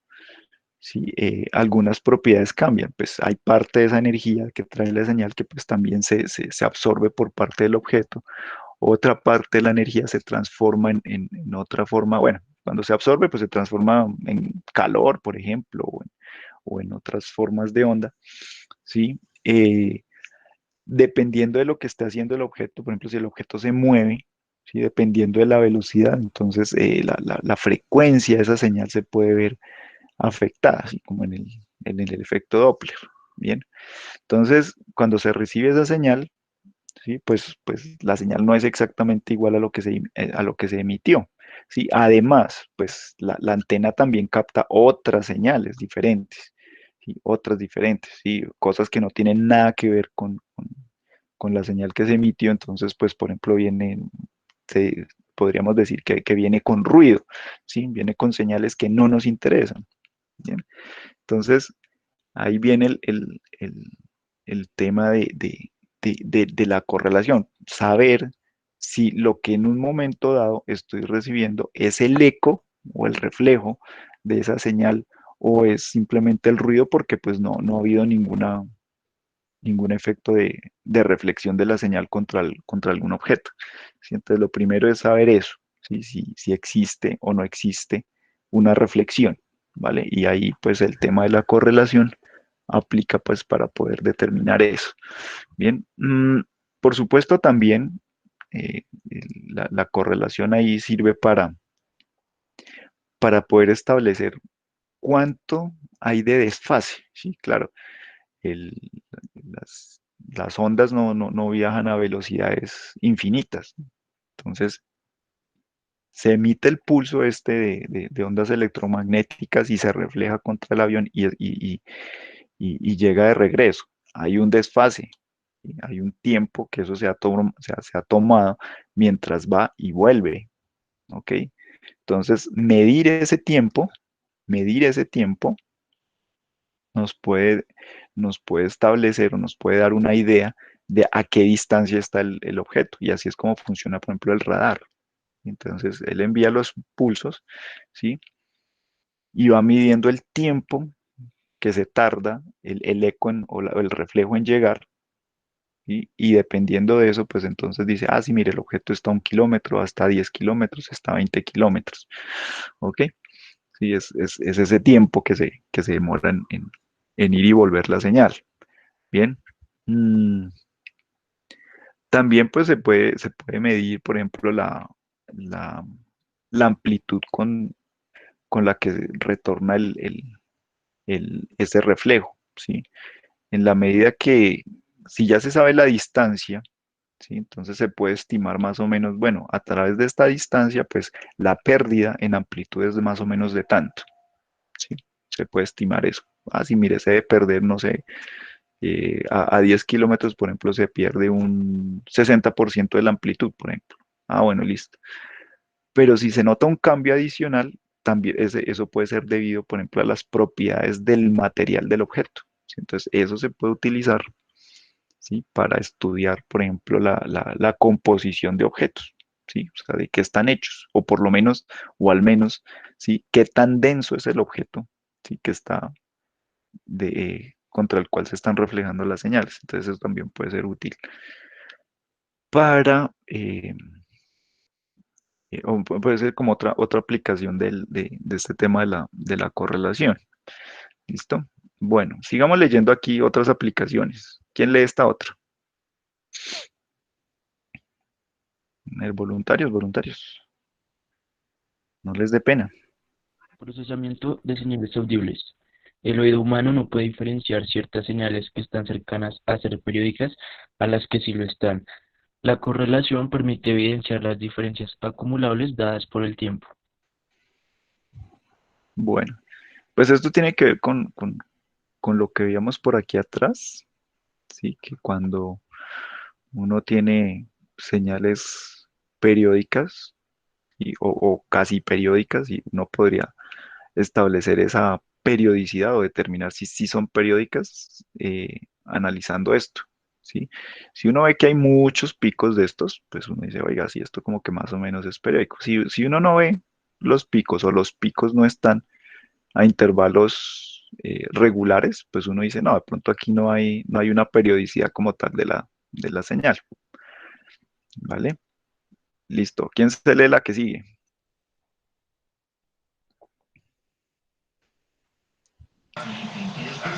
¿sí? Algunas propiedades cambian. Pues hay parte de esa energía que trae la señal que pues también se absorbe por parte del objeto. Otra parte de la energía se transforma en otra forma. Bueno, cuando se absorbe, pues se transforma en calor, por ejemplo, o en otras formas de onda. ¿Sí? Dependiendo de lo que esté haciendo el objeto, por ejemplo, si el objeto se mueve, ¿sí? Dependiendo de la velocidad, entonces la frecuencia de esa señal se puede ver afectada, así como en el efecto Doppler. Bien, entonces cuando se recibe esa señal, ¿sí? Pues la señal no es exactamente igual a lo que se emitió. ¿Sí? Además, pues la antena también capta otras señales diferentes, ¿sí? Otras diferentes, ¿sí? Cosas que no tienen nada que ver con la señal que se emitió, entonces, pues, por ejemplo, podríamos decir que viene con ruido, ¿sí? Viene con señales que no nos interesan, ¿bien? Entonces, ahí viene el tema de la correlación, saber si lo que en un momento dado estoy recibiendo es el eco o el reflejo de esa señal o es simplemente el ruido porque pues no ha habido ningún efecto de reflexión de la señal contra algún objeto. ¿Sí? Entonces, lo primero es saber eso, ¿sí? Si existe o no existe una reflexión, ¿vale? Y ahí, pues, el tema de la correlación aplica, pues, para poder determinar eso. Bien, por supuesto, también la correlación ahí sirve para poder establecer cuánto hay de desfase, ¿sí? Claro, el- las ondas no viajan a velocidades infinitas. Entonces, se emite el pulso este de ondas electromagnéticas y se refleja contra el avión y llega de regreso. Hay un desfase, ¿sí? Hay un tiempo que eso se ha tomado mientras va y vuelve, ¿ok? Entonces, medir ese tiempo nos puede, nos puede establecer o nos puede dar una idea de a qué distancia está el objeto. Y así es como funciona, por ejemplo, el radar. Entonces, él envía los pulsos, ¿sí? Y va midiendo el tiempo que se tarda el eco o el reflejo en llegar, ¿sí? Y dependiendo de eso, pues entonces dice, ah, sí, mire, el objeto está a 1 kilómetro, hasta 10 kilómetros, está a 20 kilómetros, ¿ok? Sí, es ese tiempo que se demora en ir y volver la señal. Bien. Mm, También pues se puede medir, por ejemplo, la, la amplitud con la que retorna ese reflejo, ¿sí? En la medida que, si ya se sabe la distancia, ¿sí? Entonces se puede estimar más o menos, bueno, a través de esta distancia, pues la pérdida en amplitud es de más o menos de tanto, ¿sí? Se puede estimar eso. Ah, sí, mire, se debe perder, no sé, a 10 kilómetros, por ejemplo, se pierde un 60% de la amplitud, por ejemplo. Ah, bueno, listo. Pero si se nota un cambio adicional, también eso puede ser debido, por ejemplo, a las propiedades del material del objeto, ¿sí? Entonces, eso se puede utilizar, ¿sí? Para estudiar, por ejemplo, la composición de objetos, ¿sí? O sea, de qué están hechos, o por lo menos, o al menos, ¿sí? Qué tan denso es el objeto, ¿sí? Que está contra el cual se están reflejando las señales. Entonces, eso también puede ser útil para, o puede ser como otra aplicación de este tema de la correlación. ¿Listo? Bueno, sigamos leyendo aquí otras aplicaciones. ¿Quién lee esta otra? Voluntarios, voluntarios. No les dé pena. Procesamiento de señales audibles. El oído humano no puede diferenciar ciertas señales que están cercanas a ser periódicas a las que sí lo están. La correlación permite evidenciar las diferencias acumulables dadas por el tiempo. Bueno, pues esto tiene que ver con lo que veíamos por aquí atrás, ¿sí? Que cuando uno tiene señales periódicas o casi periódicas y uno podría establecer esa periodicidad o determinar si son periódicas analizando esto, ¿sí? Si uno ve que hay muchos picos de estos, pues uno dice, oiga, si esto como que más o menos es periódico. Si uno no ve los picos o los picos no están a intervalos regulares, pues uno dice, no, de pronto aquí no hay una periodicidad como tal de la señal, ¿vale? Listo. ¿Quién se lee la que sigue?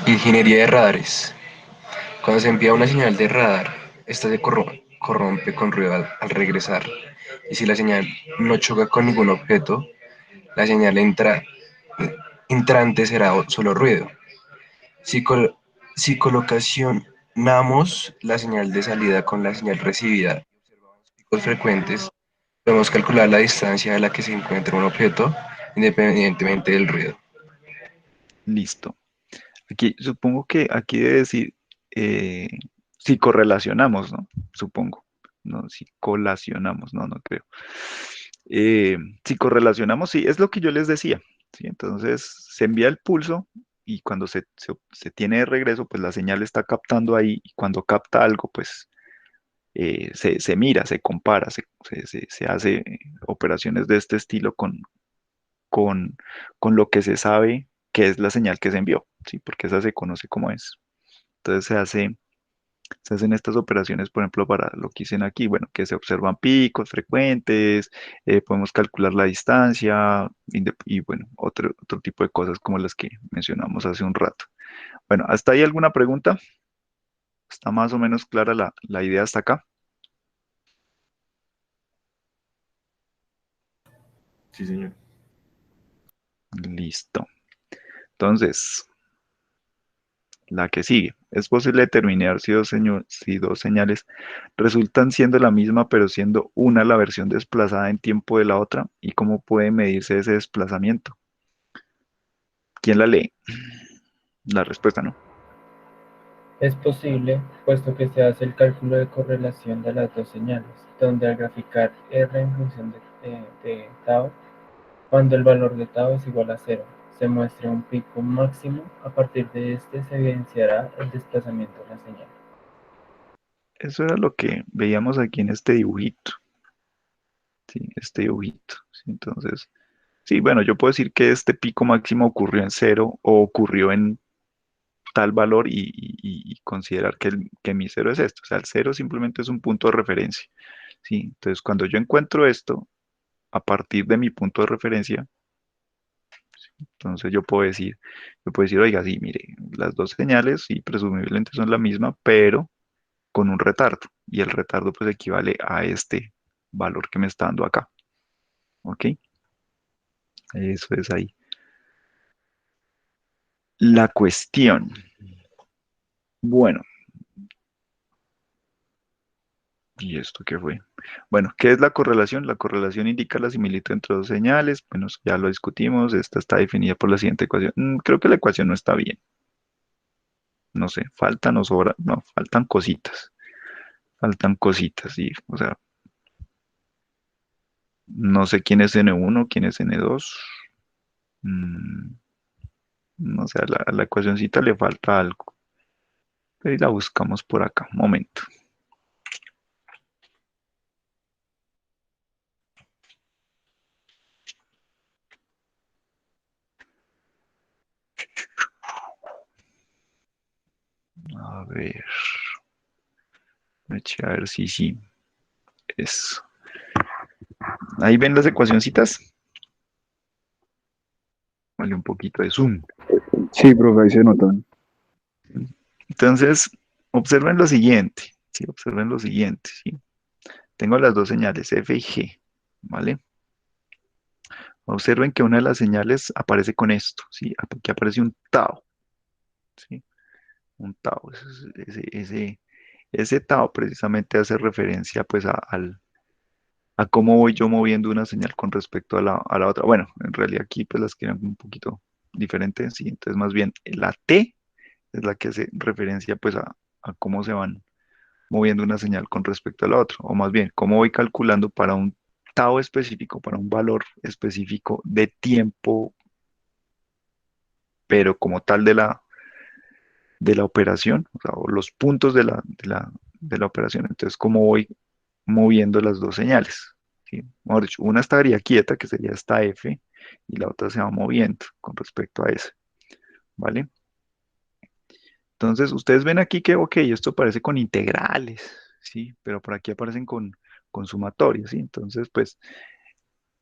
Ingeniería de radares. Cuando se envía una señal de radar, esta se corrompe con ruido al regresar. Y si la señal no choca con ningún objeto, la señal entrante será solo ruido. Si, si colocacionamos la señal de salida con la señal recibida, picos frecuentes, podemos calcular la distancia a la que se encuentra un objeto, independientemente del ruido. Listo. Aquí, supongo que aquí debe decir eh, si correlacionamos, ¿no? Supongo. No, si colacionamos, no creo. Eh, si correlacionamos, sí, es lo que yo les decía, ¿sí? Entonces, se envía el pulso y cuando se tiene de regreso, pues la señal está captando ahí y cuando capta algo, pues se mira, se compara, se hace operaciones de este estilo con, con lo que se sabe que es la señal que se envió, ¿sí? Porque esa se conoce como es. Entonces se hacen estas operaciones, por ejemplo, para lo que dicen aquí, bueno, que se observan picos frecuentes, podemos calcular la distancia y bueno, otro tipo de cosas como las que mencionamos hace un rato. Bueno, ¿hasta ahí alguna pregunta? ¿Está más o menos clara la idea hasta acá? Sí, señor. Listo. Entonces, la que sigue. Es posible determinar si dos señales resultan siendo la misma, pero siendo una la versión desplazada en tiempo de la otra, y cómo puede medirse ese desplazamiento. ¿Quién la lee? La respuesta, ¿no? Es posible, puesto que se hace el cálculo de correlación de las dos señales, donde al graficar R en función de tau, cuando el valor de tau es igual a cero, se muestra un pico máximo, a partir de este se evidenciará el desplazamiento de la señal. Eso era lo que veíamos aquí en este dibujito. Sí, este dibujito. Sí, entonces, sí, bueno, yo puedo decir que este pico máximo ocurrió en cero o ocurrió en tal valor y considerar que mi cero es esto. O sea, el cero simplemente es un punto de referencia. ¿Sí? Entonces, cuando yo encuentro esto, a partir de mi punto de referencia, entonces yo puedo decir, oiga, sí, mire, las dos señales, sí, presumiblemente son la misma, pero con un retardo. Y el retardo pues equivale a este valor que me está dando acá. ¿Ok? Eso es ahí. La cuestión. Bueno, ¿y esto qué fue? Bueno, ¿qué es la correlación? La correlación indica la similitud entre dos señales. Bueno, ya lo discutimos. Esta está definida por la siguiente ecuación. Creo que la ecuación no está bien. No sé, faltan o sobra. No, faltan cositas. Faltan cositas, sí. O sea, no sé quién es N1, quién es N2. Mm, no sé, a la ecuacioncita le falta algo. Pero ahí la buscamos por acá. Un momento. A ver. A ver si sí. Eso. Ahí ven las ecuacioncitas. Vale, un poquito de zoom. Sí, profe, ahí se notan. Entonces, observen lo siguiente. Sí, observen lo siguiente. ¿Sí? Tengo las dos señales, F y G. ¿Vale? Observen que una de las señales aparece con esto. ¿Sí? Aquí aparece un tau. ¿Sí? Un tau. Ese tau precisamente hace referencia pues a cómo voy yo moviendo una señal con respecto a la otra. Bueno, en realidad aquí pues las quieren un poquito diferentes. ¿Sí? Entonces, más bien, la T es la que hace referencia pues a cómo se van moviendo una señal con respecto a la otra, o más bien, cómo voy calculando para un tau específico, para un valor específico de tiempo, pero como tal de la operación, o sea, o los puntos de la operación. Entonces, cómo voy moviendo las dos señales. ¿Sí? Mejor dicho, una estaría quieta, que sería esta F, y la otra se va moviendo con respecto a esa, ¿vale? Entonces, ustedes ven aquí que, ok, esto aparece con integrales, ¿sí? Pero por aquí aparecen con sumatorias, ¿sí? Entonces, pues,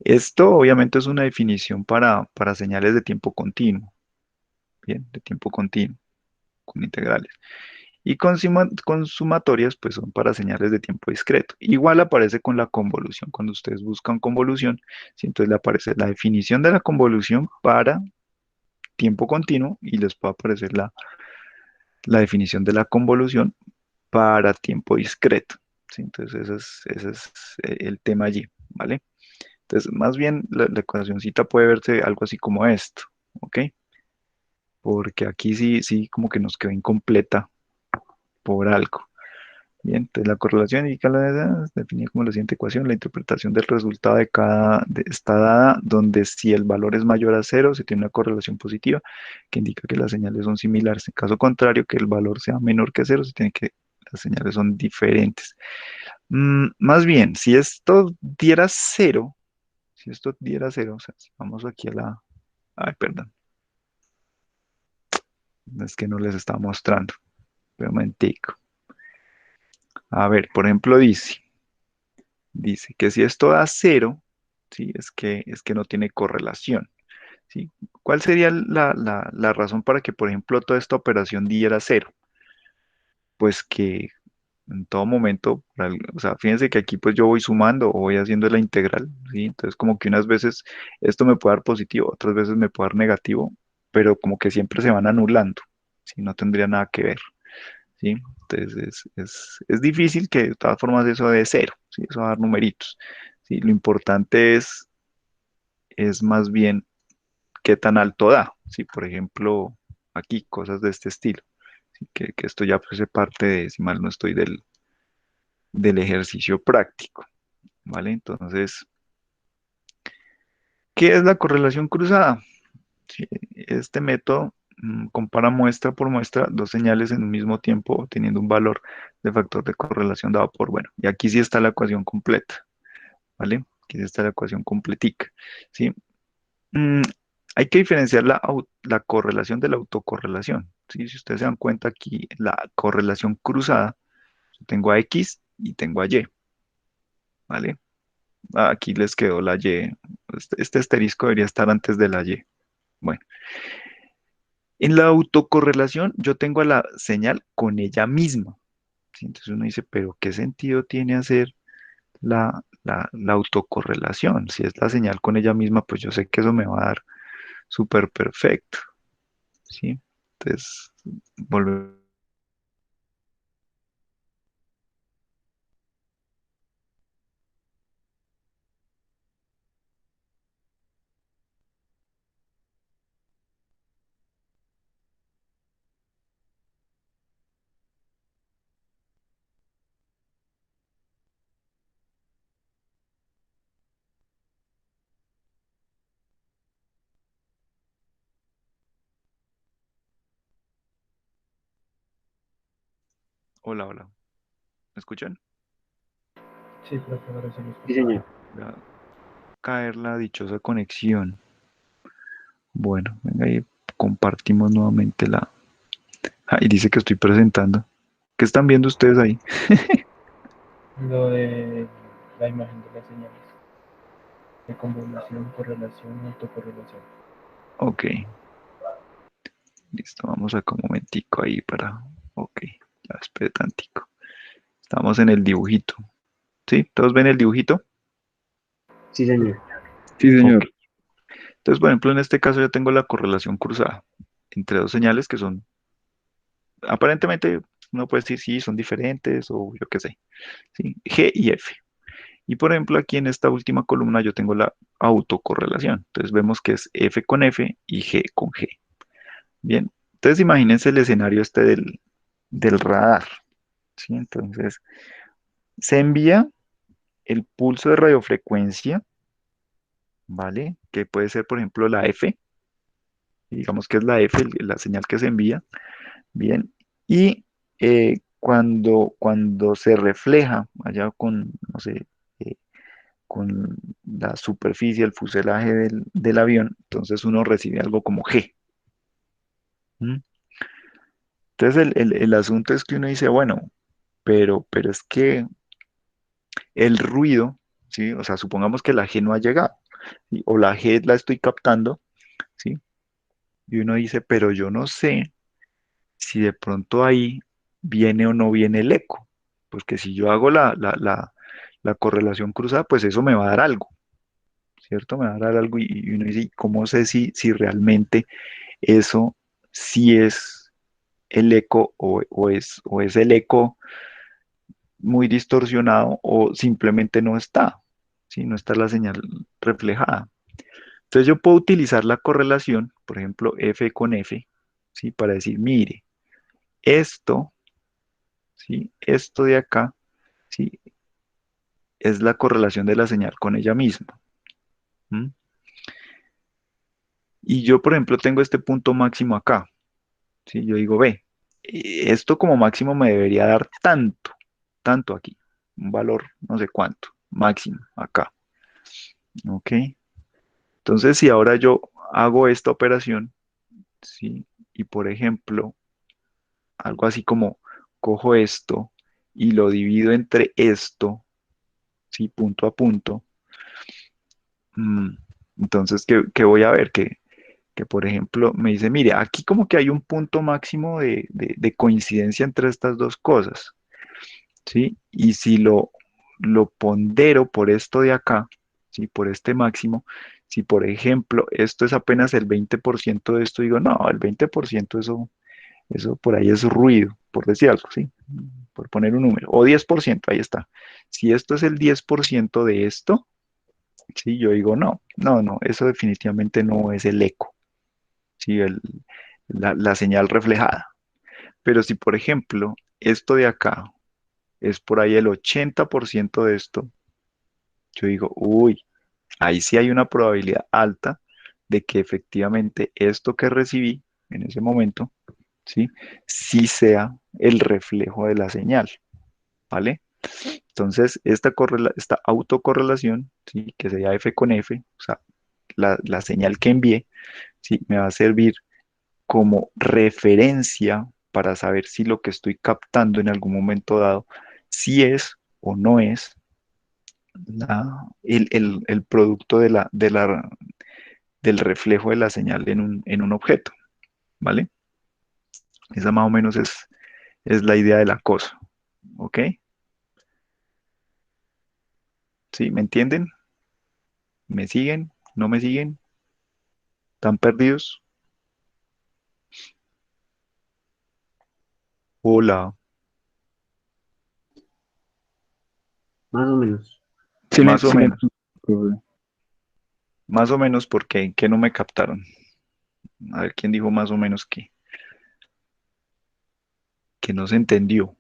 esto obviamente es una definición para señales de tiempo continuo, ¿bien? De tiempo continuo, con integrales. Y con sumatorias, pues son para señales de tiempo discreto. Igual aparece con la convolución. Cuando ustedes buscan convolución, ¿sí? Entonces le aparece la definición de la convolución para tiempo continuo y les puede aparecer la definición de la convolución para tiempo discreto. ¿Sí? Entonces ese es el tema allí, ¿vale? Entonces, más bien la ecuacioncita puede verse algo así como esto, ¿ok? Porque aquí sí, sí, como que nos quedó incompleta por algo. Bien, entonces la correlación indica la edad, definida como la siguiente ecuación, la interpretación del resultado de está dada, donde si el valor es mayor a cero, se tiene una correlación positiva, que indica que las señales son similares. En caso contrario, que el valor sea menor que cero, se tiene que las señales son diferentes. Más bien, si esto diera cero, si esto diera cero, o sea, si vamos aquí a la... Ay, perdón, es que no les estaba mostrando. Un momentico. A ver, por ejemplo, dice que si esto da cero, ¿sí? Es que no tiene correlación, ¿sí? ¿Cuál sería la razón para que, por ejemplo, toda esta operación diera cero? Pues que en todo momento, o sea, fíjense que aquí pues yo voy sumando o voy haciendo la integral, ¿sí? Entonces como que unas veces esto me puede dar positivo, otras veces me puede dar negativo, pero como que siempre se van anulando, ¿sí? No tendría nada que ver, ¿sí? Entonces es difícil que de todas formas eso de cero, ¿sí? Eso va a dar numeritos, ¿sí? Lo importante es más bien qué tan alto da, ¿sí? Por ejemplo, aquí cosas de este estilo, ¿sí? Que esto ya fuese parte de, si mal no estoy, del ejercicio práctico, ¿vale? Entonces, ¿qué es la correlación cruzada? ¿sí? Este método compara muestra por muestra dos señales en un mismo tiempo, teniendo un valor de factor de correlación dado por, bueno, y aquí sí está la ecuación completa, ¿vale? Aquí sí está la ecuación completica, ¿sí? Mm, Hay que diferenciar la correlación de la autocorrelación, ¿sí? Si ustedes se dan cuenta aquí, la correlación cruzada, yo tengo a X y tengo a Y, ¿vale? Aquí les quedó la Y. Este asterisco debería estar antes de la Y. Bueno, en la autocorrelación yo tengo a la señal con ella misma, ¿sí? Entonces uno dice, pero ¿qué sentido tiene hacer la autocorrelación? Si es la señal con ella misma, pues yo sé que eso me va a dar súper perfecto, ¿sí? Entonces, volvemos. Hola, hola. ¿Me escuchan? Sí, profe, ahora sí lo Sí, escucho. señor. Va a caer la dichosa conexión. Bueno, venga ahí, compartimos nuevamente la... Ah, y dice que estoy presentando. ¿Qué están viendo ustedes ahí? Lo de la imagen de las señales, de convolución, correlación, autocorrelación. Ok, listo. Vamos acá un momentico ahí para... Ok, ya espere tantico. Estamos en el dibujito. ¿Sí? ¿Todos ven el dibujito? Sí, señor. Sí, Ok. señor. Entonces, por ejemplo, en este caso yo tengo la correlación cruzada entre dos señales que son, aparentemente, uno puede decir sí, son diferentes o yo qué sé, ¿sí? G y F. Y por ejemplo, aquí en esta última columna yo tengo la autocorrelación. Entonces vemos que es F con F y G con G. Bien. Entonces imagínense el escenario este del radar, ¿sí? Entonces se envía el pulso de radiofrecuencia, ¿vale? Que puede ser, por ejemplo, la F, digamos que es la F, la señal que se envía, bien, y cuando se refleja allá con, no sé, eh, con la superficie, el fuselaje del avión, entonces uno recibe algo como G. ¿M? Entonces el asunto es que uno dice, bueno, pero es que el ruido, ¿sí? O sea, supongamos que la G no ha llegado, ¿sí? O la G la estoy captando, ¿sí? Y uno dice, pero yo no sé si de pronto ahí viene o no viene el eco, porque si yo hago la correlación cruzada, pues eso me va a dar algo, ¿cierto? Me va a dar algo y uno dice, ¿y cómo sé si realmente eso sí es el eco o es el eco muy distorsionado o simplemente no está, ¿sí? No está la señal reflejada. Entonces yo puedo utilizar la correlación, por ejemplo, F con F, ¿sí? Para decir, mire, esto, ¿sí? Esto de acá, ¿sí? Es la correlación de la señal con ella misma. ¿M? Y yo, por ejemplo, tengo este punto máximo acá, ¿sí? Yo digo, ve, esto como máximo me debería dar tanto, tanto aquí, un valor no sé cuánto, máximo acá, ¿ok? Entonces, si ahora yo hago esta operación, ¿sí? Y por ejemplo, algo así como cojo esto y lo divido entre esto, ¿sí? Punto a punto. mm, entonces, ¿qué voy a ver? Que, por ejemplo, me dice, mire, aquí como que hay un punto máximo de coincidencia entre estas dos cosas, ¿sí? Y si lo pondero por esto de acá, ¿sí? Por este máximo, si por ejemplo esto es apenas el 20% de esto, digo, no, el 20% eso por ahí es ruido, por decir algo, ¿sí? Por poner un número, o 10% ahí está. Si esto es el 10% de esto, ¿sí? Yo digo, no, no, no, eso definitivamente no es el eco, ¿sí? La señal reflejada. Pero si, por ejemplo, esto de acá es por ahí el 80% de esto, yo digo, uy, ahí sí hay una probabilidad alta de que efectivamente esto que recibí en ese momento, ¿sí? Sí sea el reflejo de la señal, ¿vale? Entonces, esta autocorrelación, ¿sí? Que sería F con F, o sea, la señal que envié, ¿sí? Me va a servir como referencia para saber si lo que estoy captando en algún momento dado, si es o no es el producto del reflejo de la señal en un objeto, ¿vale? Esa más o menos es la idea de la cosa, ¿ok? ¿Sí? ¿Me entienden? ¿Me siguen? ¿No me siguen? ¿Están perdidos? Hola, Más o menos. más o Sí le menos, entiendo, profe. más o menos porque ¿en qué no me captaron? A ver quién dijo más o menos que no se entendió.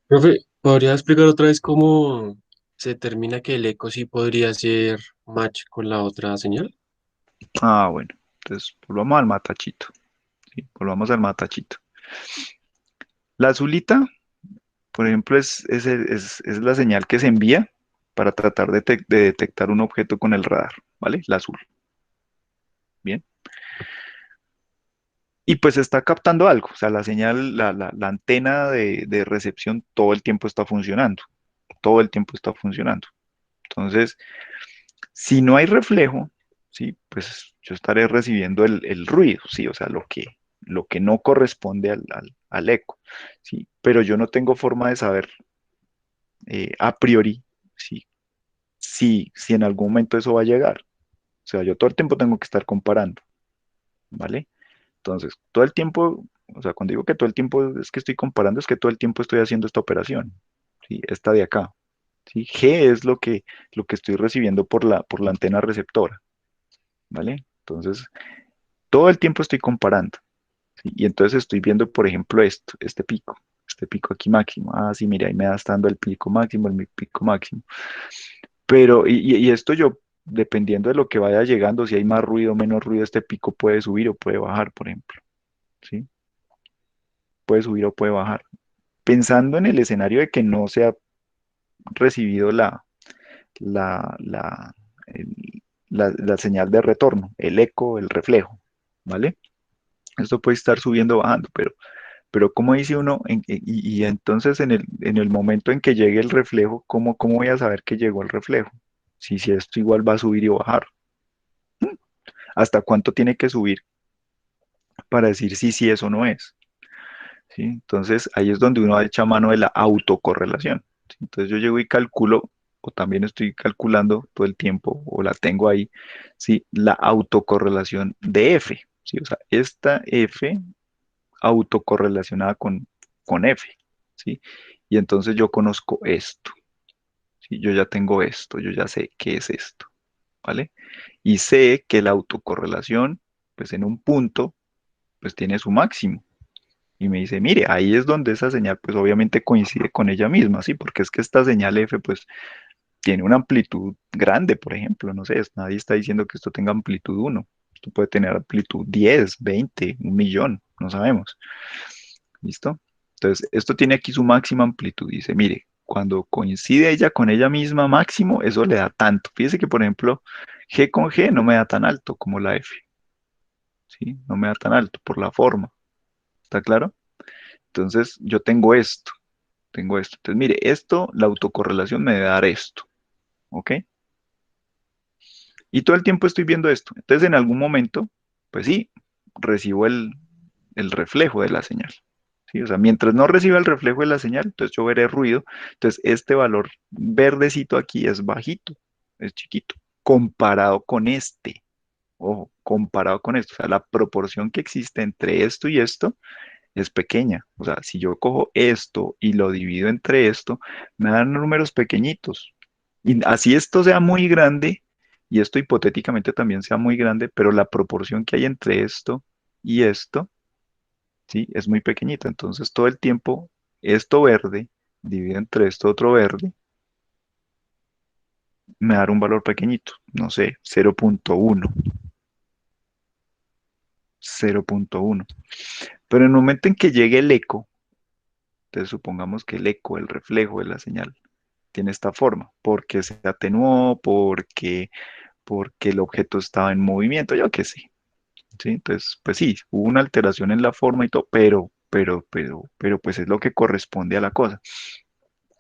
Profe, ¿podría explicar otra vez cómo se determina que el eco sí podría ser match con la otra señal? Ah, bueno, entonces volvamos al matachito, ¿sí? Volvamos al matachito. La azulita, por ejemplo, es la señal que se envía para tratar de detectar un objeto con el radar, ¿vale? La azul, ¿bien? Y pues está captando algo, o sea, la señal, la antena de recepción todo el tiempo está funcionando, todo el tiempo está funcionando. Entonces, si no hay reflejo, ¿sí? Pues yo estaré recibiendo el ruido, ¿sí? O sea, lo que no corresponde al eco, ¿sí? Pero yo no tengo forma de saber a priori, ¿sí? Si en algún momento eso va a llegar. O sea, yo todo el tiempo tengo que estar comparando, ¿vale? Entonces, todo el tiempo, o sea, cuando digo que todo el tiempo es que estoy comparando, es que todo el tiempo estoy haciendo esta operación, ¿sí? Esta de acá, ¿sí? G es lo que estoy recibiendo por la antena receptora, ¿vale? Entonces, todo el tiempo estoy comparando, ¿sí? Y entonces estoy viendo, por ejemplo, este pico aquí máximo. Ah, sí, mira, ahí me está dando el pico máximo, el pico máximo. Pero, y esto yo, dependiendo de lo que vaya llegando, si hay más ruido o menos ruido, este pico puede subir o puede bajar, por ejemplo, ¿sí? Puede subir o puede bajar. Pensando en el escenario de que no se ha recibido la, la, el- la señal de retorno, el eco, el reflejo, ¿vale? Esto puede estar subiendo o bajando, pero ¿cómo dice uno? Y entonces en el momento en que llegue el reflejo, ¿cómo voy a saber que llegó el reflejo? Si esto igual va a subir y bajar. ¿Hasta cuánto tiene que subir para decir si sí es o no es? ¿Sí? Entonces ahí es donde uno echa mano de la autocorrelación. ¿Sí? Entonces yo llego y calculo, o también estoy calculando todo el tiempo, o la tengo ahí, ¿sí? La autocorrelación de F. ¿Sí? O sea, esta F autocorrelacionada con F. ¿Sí? Y entonces yo conozco esto. ¿Sí? Yo ya tengo esto, yo ya sé qué es esto. ¿Vale? Y sé que la autocorrelación, pues en un punto, pues tiene su máximo. Y me dice, mire, ahí es donde esa señal, pues obviamente coincide con ella misma, ¿sí? Porque es que esta señal F, pues tiene una amplitud grande, por ejemplo, no sé, nadie está diciendo que esto tenga amplitud 1. Esto puede tener amplitud 10, 20, 1 millón, no sabemos. ¿Listo? Entonces, esto tiene aquí su máxima amplitud. Dice, mire, cuando coincide ella con ella misma máximo, eso le da tanto. Fíjese que, por ejemplo, G con G no me da tan alto como la F, ¿sí? No me da tan alto por la forma. ¿Está claro? Entonces, yo tengo esto, tengo esto. Entonces, mire, esto, la autocorrelación me debe dar esto, ¿ok? Y todo el tiempo estoy viendo esto. Entonces, en algún momento, pues sí, recibo el reflejo de la señal. ¿Sí? O sea, mientras no reciba el reflejo de la señal, entonces yo veré ruido. Entonces, este valor verdecito aquí es bajito, es chiquito, comparado con este. Ojo, comparado con esto. O sea, la proporción que existe entre esto y esto es pequeña. O sea, si yo cojo esto y lo divido entre esto, me dan números pequeñitos. Y así esto sea muy grande, y esto hipotéticamente también sea muy grande, pero la proporción que hay entre esto y esto, ¿sí? Es muy pequeñita. Entonces todo el tiempo, esto verde dividido entre esto otro verde, me da un valor pequeñito, no sé, 0,1. 0.1. Pero en el momento en que llegue el eco, entonces supongamos que el eco, el reflejo de la señal, tiene esta forma, porque se atenuó, porque el objeto estaba en movimiento, yo qué sé. ¿Sí? Entonces, pues sí, hubo una alteración en la forma y todo, pero pues es lo que corresponde a la cosa.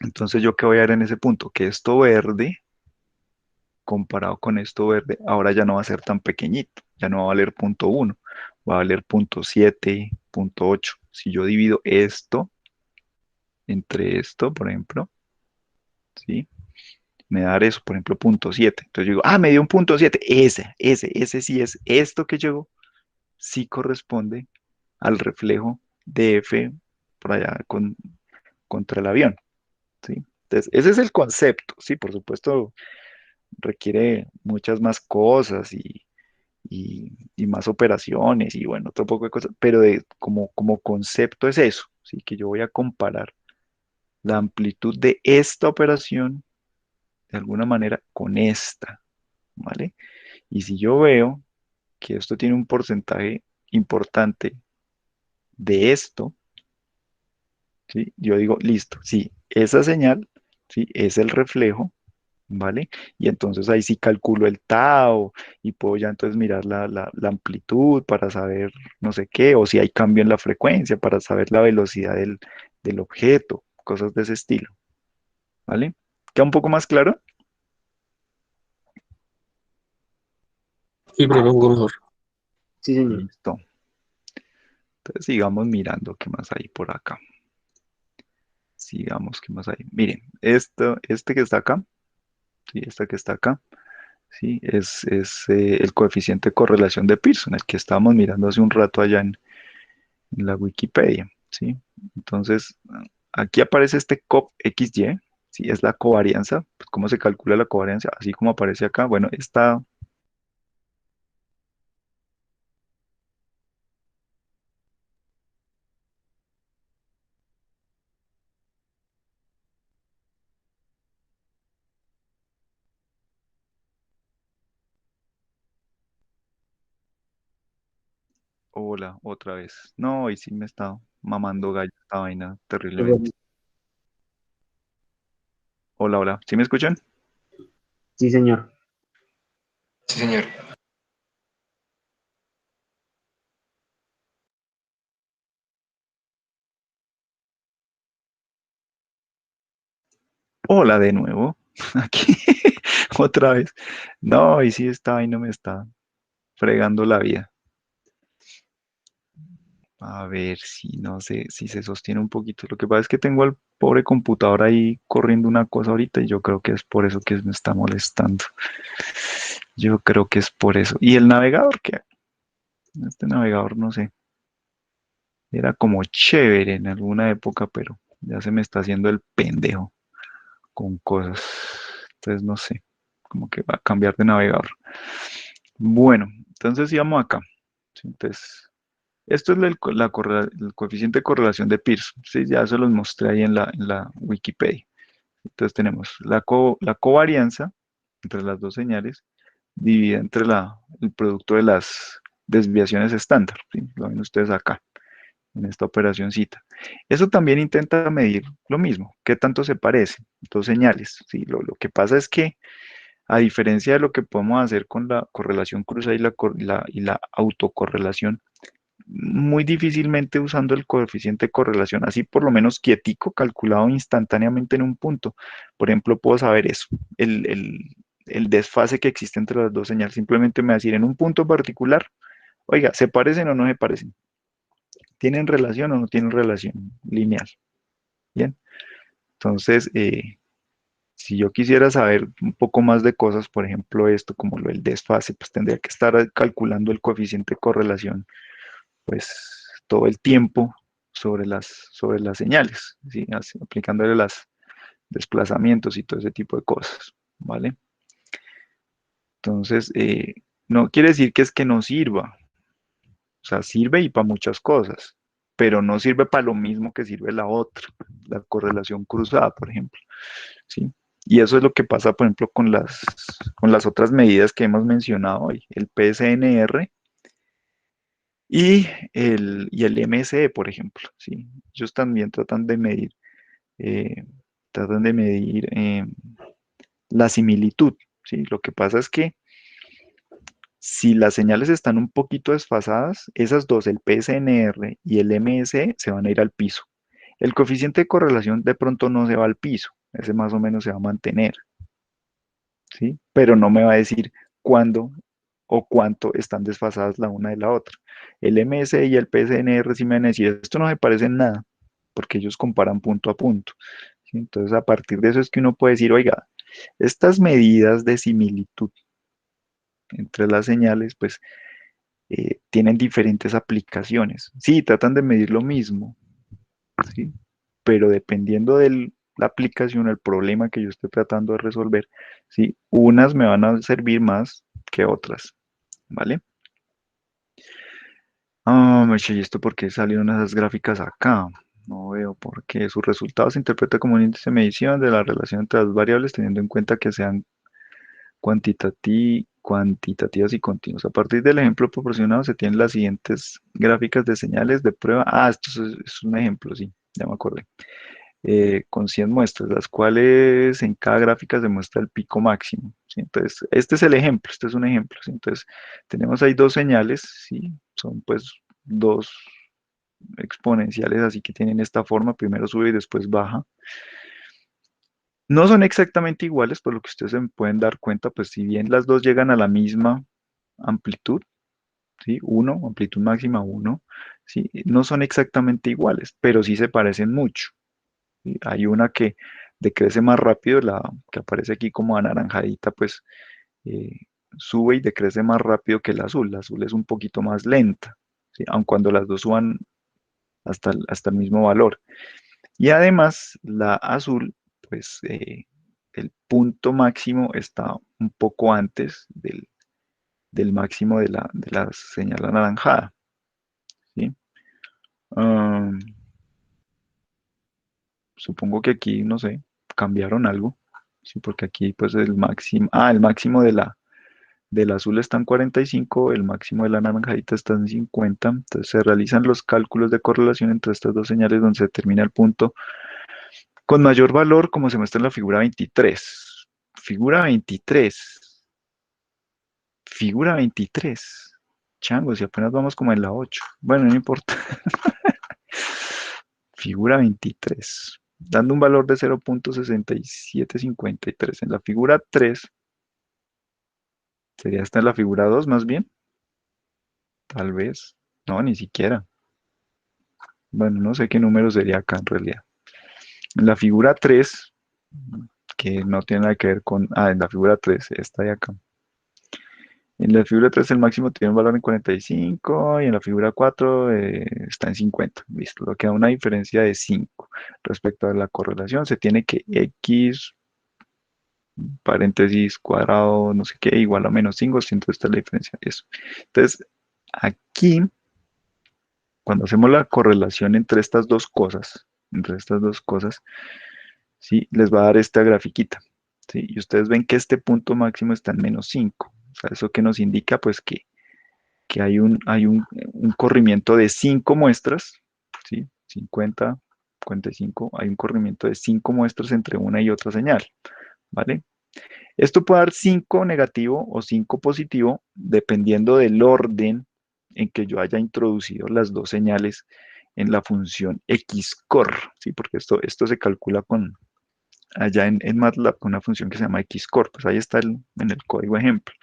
Entonces, ¿yo qué voy a ver en ese punto? Que esto verde, comparado con esto verde, ahora ya no va a ser tan pequeñito, ya no va a valer punto uno, va a valer punto 7, punto 8. Si yo divido esto entre esto, por ejemplo, ¿sí? Me va a dar eso, por ejemplo, punto 7. Entonces yo digo, me dio un punto 7. Ese sí es, esto que llegó, sí corresponde al reflejo de F por allá contra el avión, ¿sí? Entonces, ese es el concepto, sí, por supuesto, requiere muchas más cosas y más operaciones y bueno, otro poco de cosas, pero como concepto es eso, ¿sí? Que yo voy a comparar la amplitud de esta operación de alguna manera con esta, ¿vale? Y si yo veo que esto tiene un porcentaje importante de esto, ¿sí? Yo digo, listo, sí, esa señal, ¿sí? Es el reflejo, ¿vale? Y entonces ahí sí calculo el tau y puedo ya entonces mirar la amplitud para saber no sé qué, o si hay cambio en la frecuencia para saber la velocidad del objeto, cosas de ese estilo, ¿vale? ¿Queda un poco más claro? Sí, propongo mejor. Sí, señor. Listo. Entonces sigamos mirando qué más hay por acá. Sigamos, ¿qué más hay? Miren, este que está acá, sí, esta que está acá, sí, es el coeficiente de correlación de Pearson, el que estábamos mirando hace un rato allá en la Wikipedia, ¿sí? Entonces, aquí aparece este COP-XY, ¿sí? Es la covarianza, pues, ¿cómo se calcula la covarianza? Así como aparece acá, bueno, esta. Hola, otra vez. No, y sí me está mamando gallo esta vaina terriblemente. Hola, hola, ¿sí me escuchan? Sí, señor. Sí, señor. Hola de nuevo, aquí otra vez. No, y sí esta vaina me está fregando la vida. A ver si no sé si se sostiene un poquito. Lo que pasa es que tengo al pobre computador ahí corriendo una cosa ahorita y yo creo que es por eso que me está molestando. Yo creo que es por eso. ¿Y el navegador qué? Este navegador no sé. Era como chévere en alguna época, pero ya se me está haciendo el pendejo con cosas. Entonces no sé. Como que va a cambiar de navegador. Bueno, entonces íbamos acá. Sí, entonces, esto es el coeficiente de correlación de Pearson. Sí, ya se los mostré ahí en la Wikipedia. Entonces tenemos la covarianza entre las dos señales dividida entre el producto de las desviaciones estándar. ¿Sí? Lo ven ustedes acá, en esta operacioncita. Eso también intenta medir lo mismo, qué tanto se parecen dos señales. ¿Sí? Lo que pasa es que, a diferencia de lo que podemos hacer con la correlación cruzada y la autocorrelación, muy difícilmente usando el coeficiente de correlación, así por lo menos quietico, calculado instantáneamente en un punto. Por ejemplo, puedo saber eso, el desfase que existe entre las dos señales. Simplemente me va a decir en un punto particular, oiga, ¿se parecen o no se parecen? ¿Tienen relación o no tienen relación lineal? Bien, entonces, si yo quisiera saber un poco más de cosas, por ejemplo, esto como lo del desfase, pues tendría que estar calculando el coeficiente de correlación pues todo el tiempo sobre las señales, ¿sí? Aplicándole los desplazamientos y todo ese tipo de cosas, ¿vale? Entonces, no quiere decir que es que no sirva, o sea, sirve y para muchas cosas, pero no sirve para lo mismo que sirve la otra, la correlación cruzada, por ejemplo, ¿sí? Y eso es lo que pasa, por ejemplo, con las otras medidas que hemos mencionado hoy, el PSNR y el MSE, por ejemplo, ¿sí? Ellos también eh, tratan de medir la similitud, ¿sí? Lo que pasa es que si las señales están un poquito desfasadas, esas dos, el PSNR y el MSE, se van a ir al piso. El coeficiente de correlación de pronto no se va al piso, ese más o menos se va a mantener, ¿sí? Pero no me va a decir cuándo o cuánto están desfasadas la una de la otra. El MS y el PSNR sí me van a decir, esto no se parece en nada, porque ellos comparan punto a punto, ¿sí? Entonces, a partir de eso es que uno puede decir, oiga, estas medidas de similitud entre las señales, pues, tienen diferentes aplicaciones. Sí, tratan de medir lo mismo, ¿sí? Pero dependiendo de la aplicación, el problema que yo esté tratando de resolver, ¿sí? Unas me van a servir más que otras, ¿vale? Ah, ¿y esto por qué salieron esas gráficas acá? No veo por qué. Su resultado se interpreta como un índice de medición de la relación entre las variables, teniendo en cuenta que sean cuantitativas y continuas. A partir del ejemplo proporcionado se tienen las siguientes gráficas de señales de prueba. Ah, esto es un ejemplo, sí, ya me acordé. Con 100 muestras, las cuales en cada gráfica se muestra el pico máximo, ¿sí? Entonces, este es el ejemplo, este es un ejemplo, ¿sí? Entonces, tenemos ahí dos señales, ¿sí? Son pues dos exponenciales, así que tienen esta forma, primero sube y después baja. No son exactamente iguales, por lo que ustedes se pueden dar cuenta, pues si bien las dos llegan a la misma amplitud, ¿sí? Uno, amplitud máxima uno, ¿sí? No son exactamente iguales, pero sí se parecen mucho. ¿Sí? Hay una que decrece más rápido, la que aparece aquí como anaranjadita, pues eh, sube y decrece más rápido que el azul. La azul es un poquito más lenta, ¿sí? Aun cuando las dos suban hasta el mismo valor. Y además, la azul, pues el punto máximo está un poco antes del máximo de la señal anaranjada, ¿sí? Ah, supongo que aquí, no sé, cambiaron algo, ¿sí? Porque aquí, pues el máximo del azul está en 45, el máximo de la naranjadita está en 50. Entonces se realizan los cálculos de correlación entre estas dos señales donde se determina el punto con mayor valor, como se muestra en la figura 23. Figura 23. Figura 23. Chango, si apenas vamos como en la 8. Bueno, no importa. Figura 23. Dando un valor de 0.6753. En la figura 3, sería esta en la figura 2 más bien. Tal vez. No, ni siquiera. Bueno, no sé qué número sería acá en realidad. En la figura 3, que no tiene nada que ver con... Ah, en la figura 3, esta de acá. En la figura 3 el máximo tiene un valor en 45 y en la figura 4 está en 50. Listo, lo que da una diferencia de 5. Respecto a la correlación, se tiene que x paréntesis cuadrado, no sé qué, igual a menos 5, entonces esta es la diferencia de eso. Entonces, aquí, cuando hacemos la correlación entre estas dos cosas, ¿sí? Les va a dar esta grafiquita, ¿sí? Y ustedes ven que este punto máximo está en menos 5. O sea, ¿eso qué nos indica? Pues que hay un corrimiento de 5 muestras, ¿sí? 50, 55, hay un corrimiento de 5 muestras entre una y otra señal, ¿vale? Esto puede dar 5 negativo o 5 positivo, dependiendo del orden en que yo haya introducido las dos señales en la función XCOR, ¿sí? Porque esto se calcula allá en MATLAB con una función que se llama XCOR, pues ahí está en el código ejemplo.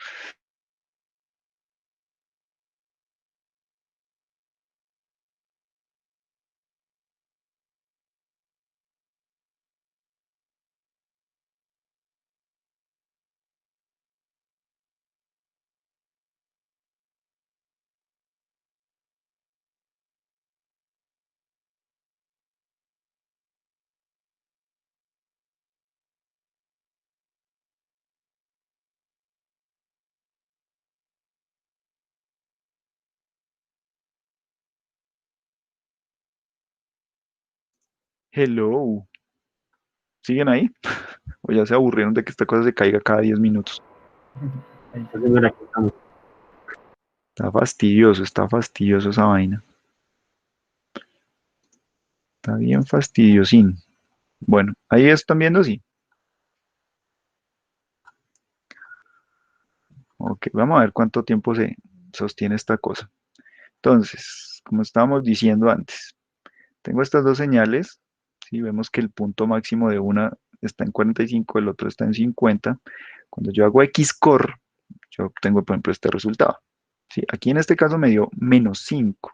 Hello, ¿siguen ahí? O ya se aburrieron de que esta cosa se caiga cada 10 minutos. Entonces, mira, aquí estamos. Está fastidioso esa vaina. Está bien fastidiosín. Bueno, ahí están viendo, sí. Ok, vamos a ver cuánto tiempo se sostiene esta cosa. Entonces, como estábamos diciendo antes, tengo estas dos señales. ¿Sí? Vemos que el punto máximo de una está en 45, el otro está en 50. Cuando yo hago XCOR, yo obtengo, por ejemplo, este resultado. ¿Sí? Aquí en este caso me dio -5.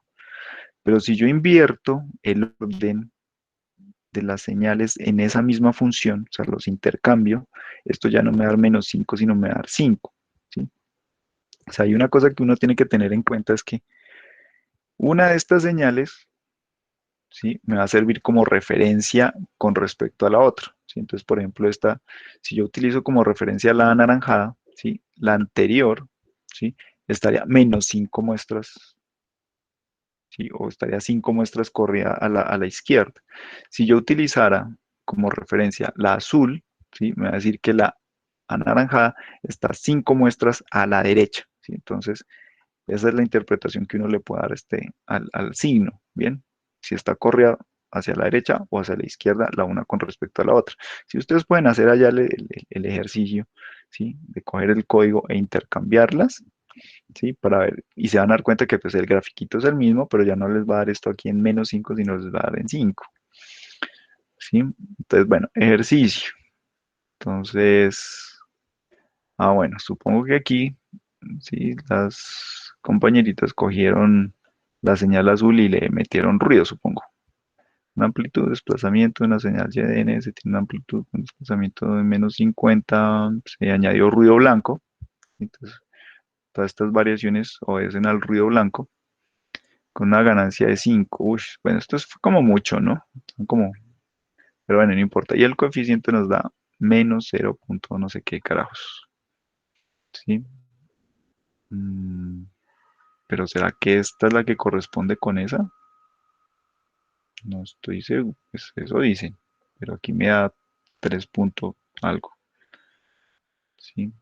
Pero si yo invierto el orden de las señales en esa misma función, o sea, los intercambio, esto ya no me va a dar -5, sino me va a dar 5. ¿Sí? O sea, hay una cosa que uno tiene que tener en cuenta es que una de estas señales, ¿sí? Me va a servir como referencia con respecto a la otra, ¿sí? Entonces, por ejemplo, esta, si yo utilizo como referencia la anaranjada, ¿sí? La anterior, ¿sí? Estaría -5 muestras, ¿sí? O estaría 5 muestras corrida a la izquierda. Si yo utilizara como referencia la azul, ¿sí? Me va a decir que la anaranjada está 5 muestras a la derecha, ¿sí? Entonces, esa es la interpretación que uno le puede dar al signo, ¿bien? Si está corrida hacia la derecha o hacia la izquierda, la una con respecto a la otra. Si ustedes pueden hacer allá el ejercicio, ¿sí? De coger el código e intercambiarlas, ¿sí? Para ver, y se van a dar cuenta que pues el grafiquito es el mismo, pero ya no les va a dar esto aquí en -5, sino les va a dar en 5, ¿sí? Entonces, bueno, ejercicio. Entonces, bueno, supongo que aquí, sí, las compañeritas cogieron la señal azul y le metieron ruido, supongo. Una amplitud de desplazamiento de una señal YDN se tiene una amplitud con desplazamiento de -50, se añadió ruido blanco. Entonces, todas estas variaciones obedecen al ruido blanco con una ganancia de 5. Uy, bueno, esto es como mucho, ¿no? Son como, pero bueno, no importa. Y el coeficiente nos da -0 punto no sé qué carajos. ¿Sí? Mm, pero ¿será que esta es la que corresponde con esa? No estoy seguro, pues eso dicen, pero aquí me da 3 puntos algo, ¿sí?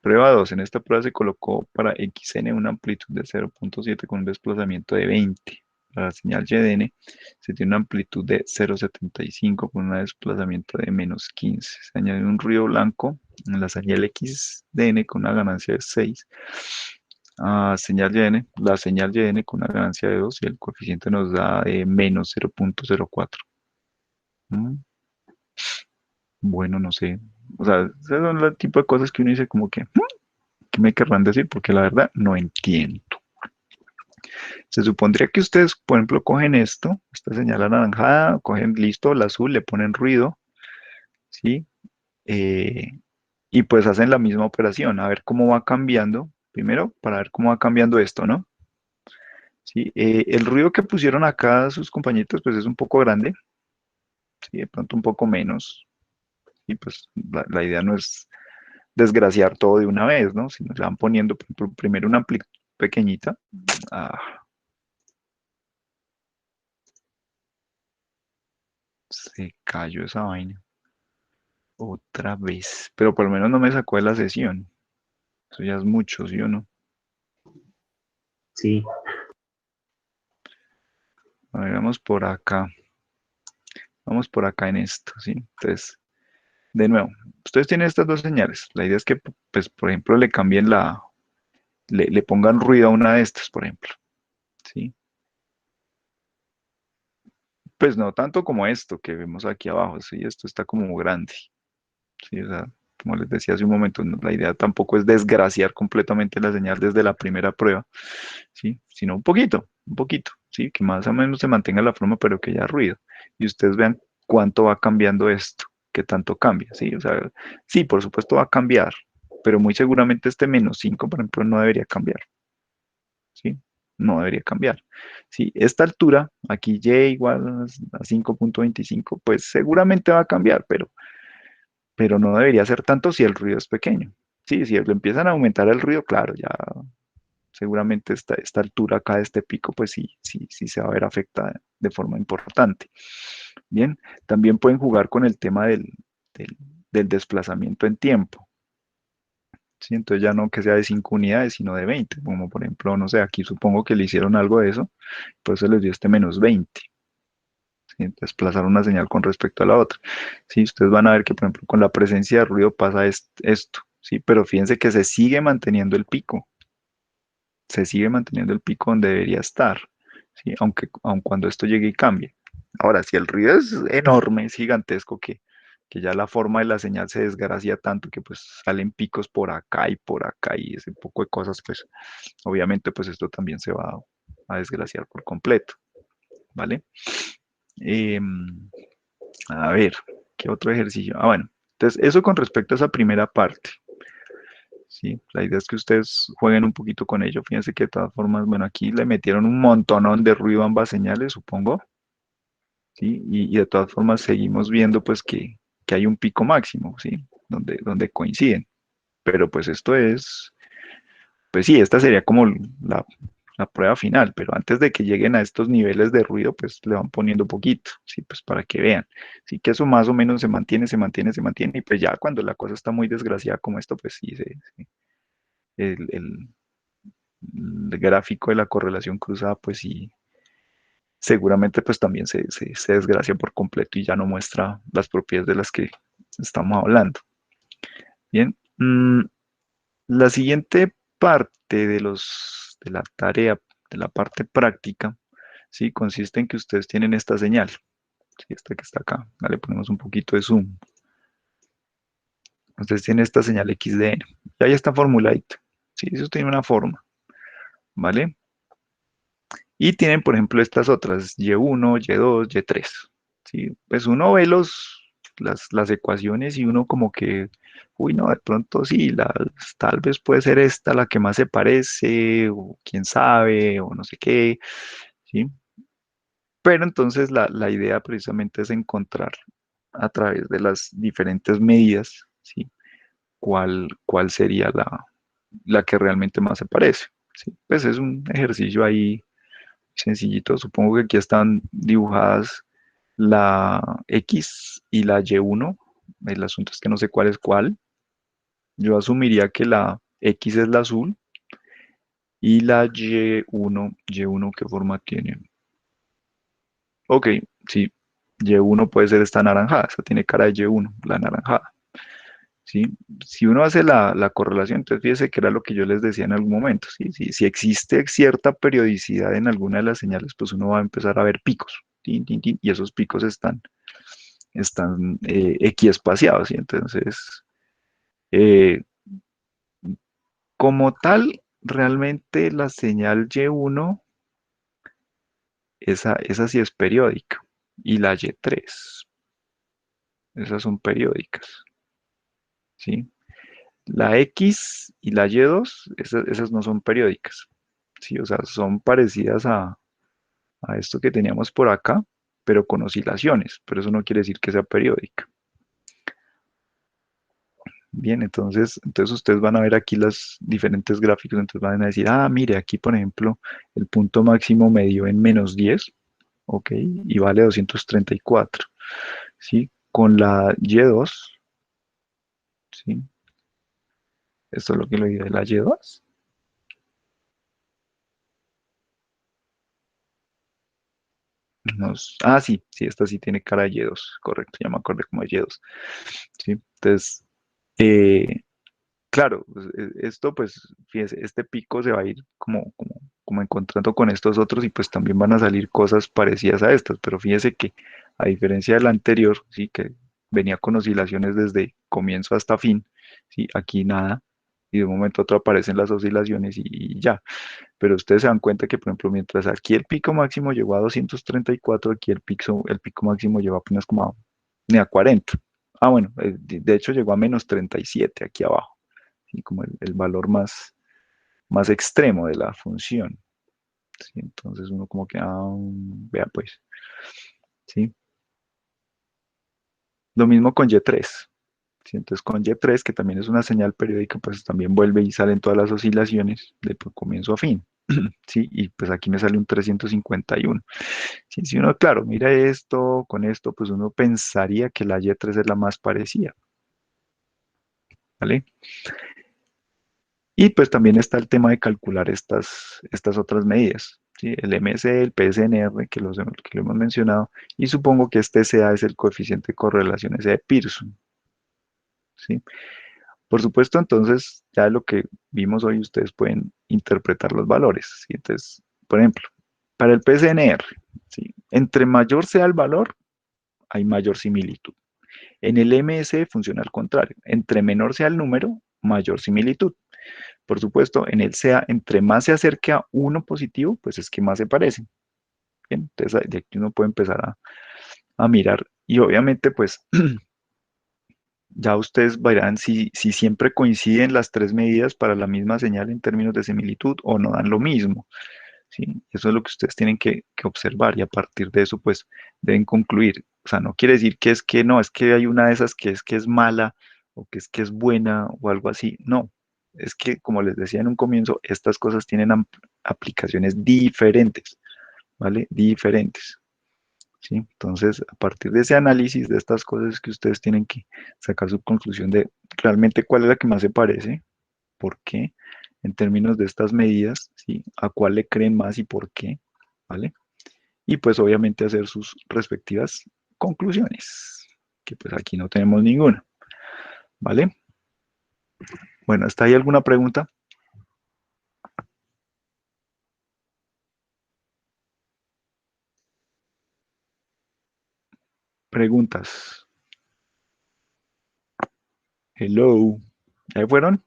Prueba 2. En esta prueba se colocó para XN una amplitud de 0.7 con un desplazamiento de 20. Para la señal YDN se tiene una amplitud de 0.75 con un desplazamiento de -15. Se añade un ruido blanco en la señal XDN con una ganancia de 6. Señal YN, la señal YN con una ganancia de 2 y el coeficiente nos da -0.04. Bueno, no sé. O sea, esos son el tipo de cosas que uno dice como que, ¿qué me querrán decir? Porque la verdad no entiendo. Se supondría que ustedes, por ejemplo, cogen esto, esta señal anaranjada, cogen listo, el azul, le ponen ruido, ¿sí? Eh, y pues hacen la misma operación, a ver cómo va cambiando, primero, para ver cómo va cambiando esto, ¿no? Sí, el ruido que pusieron acá sus compañitos, pues es un poco grande, ¿sí? De pronto un poco menos, y pues la idea no es desgraciar todo de una vez, ¿no? Si nos le van poniendo por ejemplo, primero una amplitud pequeñita. Se cayó esa vaina. Otra vez. Pero por lo menos no me sacó de la sesión. Eso ya es mucho, ¿sí o no? Sí. A ver, vamos por acá. Vamos por acá en esto, ¿sí? Entonces, de nuevo, ustedes tienen estas dos señales. La idea es que, pues, por ejemplo, le cambien le pongan ruido a una de estas, por ejemplo. ¿Sí? Pues no tanto como esto que vemos aquí abajo, ¿sí? Esto está como grande. ¿Sí? O sea, como les decía hace un momento, la idea tampoco es desgraciar completamente la señal desde la primera prueba, ¿sí? Sino un poquito, ¿sí? Que más o menos se mantenga la forma, pero que haya ruido. Y ustedes vean cuánto va cambiando esto, qué tanto cambia, ¿sí? O sea, sí, por supuesto va a cambiar, pero muy seguramente este -5, por ejemplo, no debería cambiar, ¿sí? No debería cambiar. Si esta altura, aquí y igual a 5.25, pues seguramente va a cambiar, pero no debería ser tanto si el ruido es pequeño. Sí, si le empiezan a aumentar el ruido, claro, ya seguramente esta altura acá de este pico, pues sí, sí, sí se va a ver afectada de forma importante. Bien, también pueden jugar con el tema del desplazamiento en tiempo. ¿sí? Entonces ya no que sea de 5 unidades, sino de 20, como por ejemplo, no sé, aquí supongo que le hicieron algo de eso, pues se les dio este -20, ¿sí? Desplazar una señal con respecto a la otra. Sí, ustedes van a ver que, por ejemplo, con la presencia de ruido pasa esto, ¿sí? Pero fíjense que se sigue manteniendo el pico, se sigue manteniendo el pico donde debería estar, ¿sí? Aun cuando esto llegue y cambie. Ahora, si el ruido es enorme, es gigantesco, que ya la forma de la señal se desgracia tanto que pues salen picos por acá y ese poco de cosas, pues obviamente pues esto también se va a desgraciar por completo, ¿vale? Em, a ver, ¿qué otro ejercicio? Ah, bueno, entonces eso con respecto a esa primera parte. Sí, la idea es que ustedes jueguen un poquito con ello. Fíjense que de todas formas, bueno, aquí le metieron un montonón de ruido a ambas señales, supongo, ¿sí? Y de todas formas seguimos viendo pues que hay un pico máximo, ¿sí? Donde coinciden. Pero pues esto es, pues sí, esta sería como la prueba final, pero antes de que lleguen a estos niveles de ruido, pues le van poniendo poquito, ¿sí? Pues para que vean. Sí, que eso más o menos se mantiene, se mantiene, se mantiene, y pues ya cuando la cosa está muy desgraciada como esto, pues sí, el gráfico de la correlación cruzada, pues sí, seguramente pues también se desgracia por completo y ya no muestra las propiedades de las que estamos hablando. Bien, la siguiente parte de la tarea, de la parte práctica, ¿sí? Consiste en que ustedes tienen esta señal, ¿sí? Esta que está acá, le ponemos un poquito de zoom. Ustedes tienen esta señal XDN, ya ahí está formuladito, ¿sí? Eso tiene una forma, ¿vale? Y tienen, por ejemplo, estas otras, Y1, Y2, Y3. ¿Sí? Pues uno ve las ecuaciones y uno como que, uy, no, de pronto sí, tal vez puede ser esta la que más se parece, o quién sabe, o no sé qué, ¿sí? Pero entonces la idea precisamente es encontrar a través de las diferentes medidas, ¿sí? ¿Cuál sería la que realmente más se parece? ¿Sí? Pues es un ejercicio ahí sencillito. Supongo que aquí están dibujadas la X y la Y1. El asunto es que no sé cuál es cuál. Yo asumiría que la X es la azul y la Y1, ¿qué forma tiene? Ok, sí, Y1 puede ser esta anaranjada, esa tiene cara de Y1, la anaranjada. ¿Sí? Si uno hace la correlación, entonces fíjese que era lo que yo les decía en algún momento. ¿Sí? Si existe cierta periodicidad en alguna de las señales, pues uno va a empezar a ver picos. Tin, tin, tin, y esos picos están equiespaciados. ¿Sí? Entonces, eh, como tal, realmente la señal Y1, esa sí es periódica. Y la Y3, esas son periódicas. ¿Sí? La X y la Y2, esas no son periódicas, ¿sí? O sea, son parecidas a esto que teníamos por acá, pero con oscilaciones, pero eso no quiere decir que sea periódica. Bien, entonces ustedes van a ver aquí las diferentes gráficos, entonces van a decir, ah, mire, aquí por ejemplo, el punto máximo me dio en -10, ok, y vale 234, ¿sí? Con la Y2, ¿sí? Esto es lo que le dio de la Y2. Sí, sí, esta sí tiene cara de Y2, correcto, ya me acordé como de Y2. ¿Sí? Entonces, eh, claro, pues, esto pues, fíjese, este pico se va a ir como encontrando con estos otros y pues también van a salir cosas parecidas a estas, pero fíjese que a diferencia del anterior, sí, que venía con oscilaciones desde comienzo hasta fin, sí, aquí nada, y de un momento a otro aparecen las oscilaciones y ya. Pero ustedes se dan cuenta que, por ejemplo, mientras aquí el pico máximo llegó a 234, aquí el pico máximo llegó apenas como ni a 40. Ah, bueno, de hecho llegó a -37 aquí abajo, y como el valor más extremo de la función. ¿Sí? Entonces uno como que, vea pues, ¿sí? Lo mismo con Y3. ¿Sí? Entonces con Y3, que también es una señal periódica, pues también vuelve y salen todas las oscilaciones de comienzo a fin. ¿Sí? Y pues aquí me sale un 351. ¿Sí? Si uno, claro, mira esto con esto, pues uno pensaría que la Y3 es la más parecida. ¿Vale? Y pues también está el tema de calcular estas otras medidas, ¿sí? El MSE, el PSNR, que lo hemos mencionado, y supongo que este SA es el coeficiente de correlación ese de Pearson, ¿sí? Por supuesto, entonces, ya lo que vimos hoy, ustedes pueden interpretar los valores, ¿sí? Entonces, por ejemplo, para el PSNR, ¿sí? Entre mayor sea el valor, hay mayor similitud. En el MSE funciona al contrario. Entre menor sea el número, mayor similitud. Por supuesto, en el SEA, entre más se acerque a uno positivo, pues es que más se parecen. Bien, entonces de aquí uno puede empezar a mirar. Y obviamente, pues ya ustedes verán si siempre coinciden las tres medidas para la misma señal en términos de similitud o no dan lo mismo. ¿Sí? Eso es lo que ustedes tienen que observar y a partir de eso, pues deben concluir. O sea, no quiere decir que es que no, es que hay una de esas que es mala o que es buena o algo así. No, es que como les decía en un comienzo, estas cosas tienen aplicaciones diferentes, ¿vale? Diferentes. ¿Sí? Entonces, a partir de ese análisis de estas cosas que ustedes tienen que sacar su conclusión de realmente cuál es la que más se parece, por qué, en términos de estas medidas, ¿sí? A cuál le creen más y por qué, ¿vale? Y pues obviamente hacer sus respectivas conclusiones, que pues aquí no tenemos ninguna, ¿vale? Bueno, ¿está ahí alguna pregunta? Preguntas. Hello. ¿Ya fueron?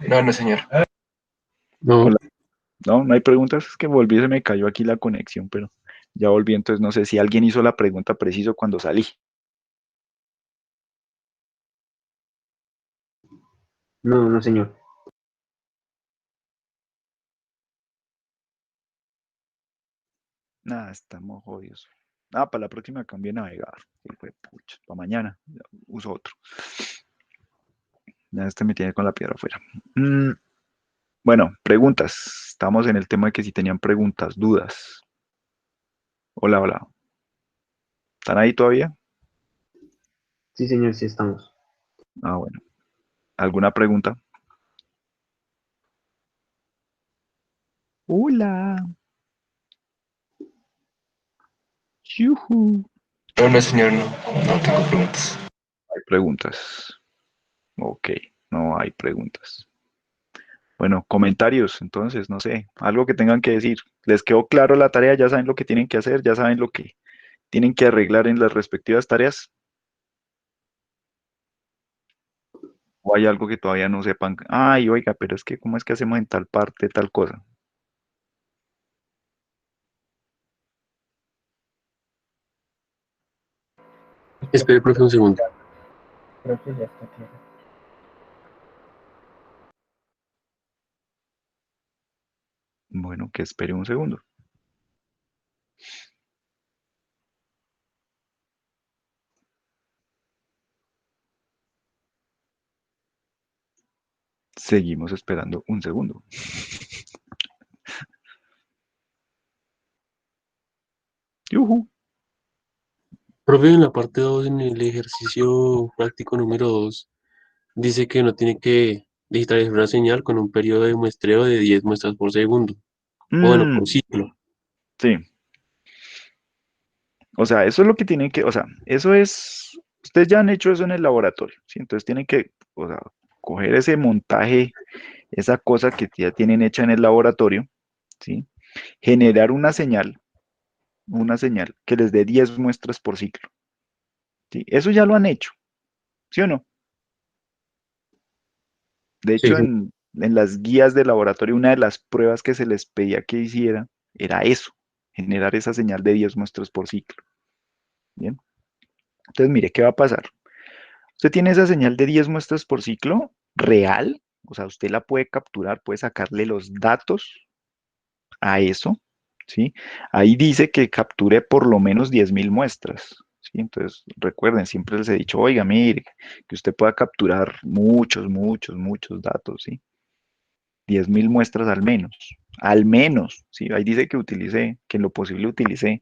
No, no, señor. No, Hola. No, no hay preguntas, es que volví, se me cayó aquí la conexión, pero ya volví, entonces no sé si alguien hizo la pregunta preciso cuando salí. No, no, señor. Nada, estamos jodidos. Ah, para la próxima cambio de navegador. Sí, fue pucha, para mañana ya uso otro. Ya este me tiene con la piedra afuera. Bueno, preguntas. Estamos en el tema de que si tenían preguntas, dudas. Hola, hola. ¿Están ahí todavía? Sí, señor, sí estamos. Ah, bueno. ¿Alguna pregunta? Hola. Yujú. No, no, señor, no. No tengo preguntas. Hay preguntas. Ok, no hay preguntas. Bueno, comentarios, entonces, no sé, algo que tengan que decir. ¿Les quedó claro la tarea? ¿Ya saben lo que tienen que hacer? ¿Ya saben lo que tienen que arreglar en las respectivas tareas? ¿O hay algo que todavía no sepan? Ay, oiga, pero es que, ¿cómo es que hacemos en tal parte tal cosa? espere, profe, un segundo. Creo que ya está claro. Bueno, que espere un segundo. Seguimos esperando un segundo. Yujú. Profe, en la parte 2, en el ejercicio práctico número 2, dice que no tiene que digitalizar una señal con un periodo de muestreo de 10 muestras por segundo. O bueno, por Mm, ciclo. sí, o sea, eso es lo que tienen que, o sea, eso es, ustedes ya han hecho eso en el laboratorio, ¿sí? Entonces tienen que, o sea, coger ese montaje, esa cosa que ya tienen hecha en el laboratorio, ¿sí? Generar una señal que les dé 10 muestras por ciclo, ¿sí? Eso ya lo han hecho, ¿sí o no? De Sí, hecho, en las guías de laboratorio, una de las pruebas que se les pedía que hiciera era eso, generar esa señal de 10 muestras por ciclo, ¿bien? Entonces, mire, ¿qué va a pasar? Usted tiene esa señal de 10 muestras por ciclo real, o sea, usted la puede capturar, puede sacarle los datos a eso, ¿sí? Ahí dice que capture por lo menos 10.000 muestras, ¿sí? Entonces, recuerden, siempre les he dicho, oiga, mire, que usted pueda capturar muchos datos, ¿sí? 10.000 muestras al menos. al menos, ¿sí? Ahí dice que utilice, que en lo posible utilice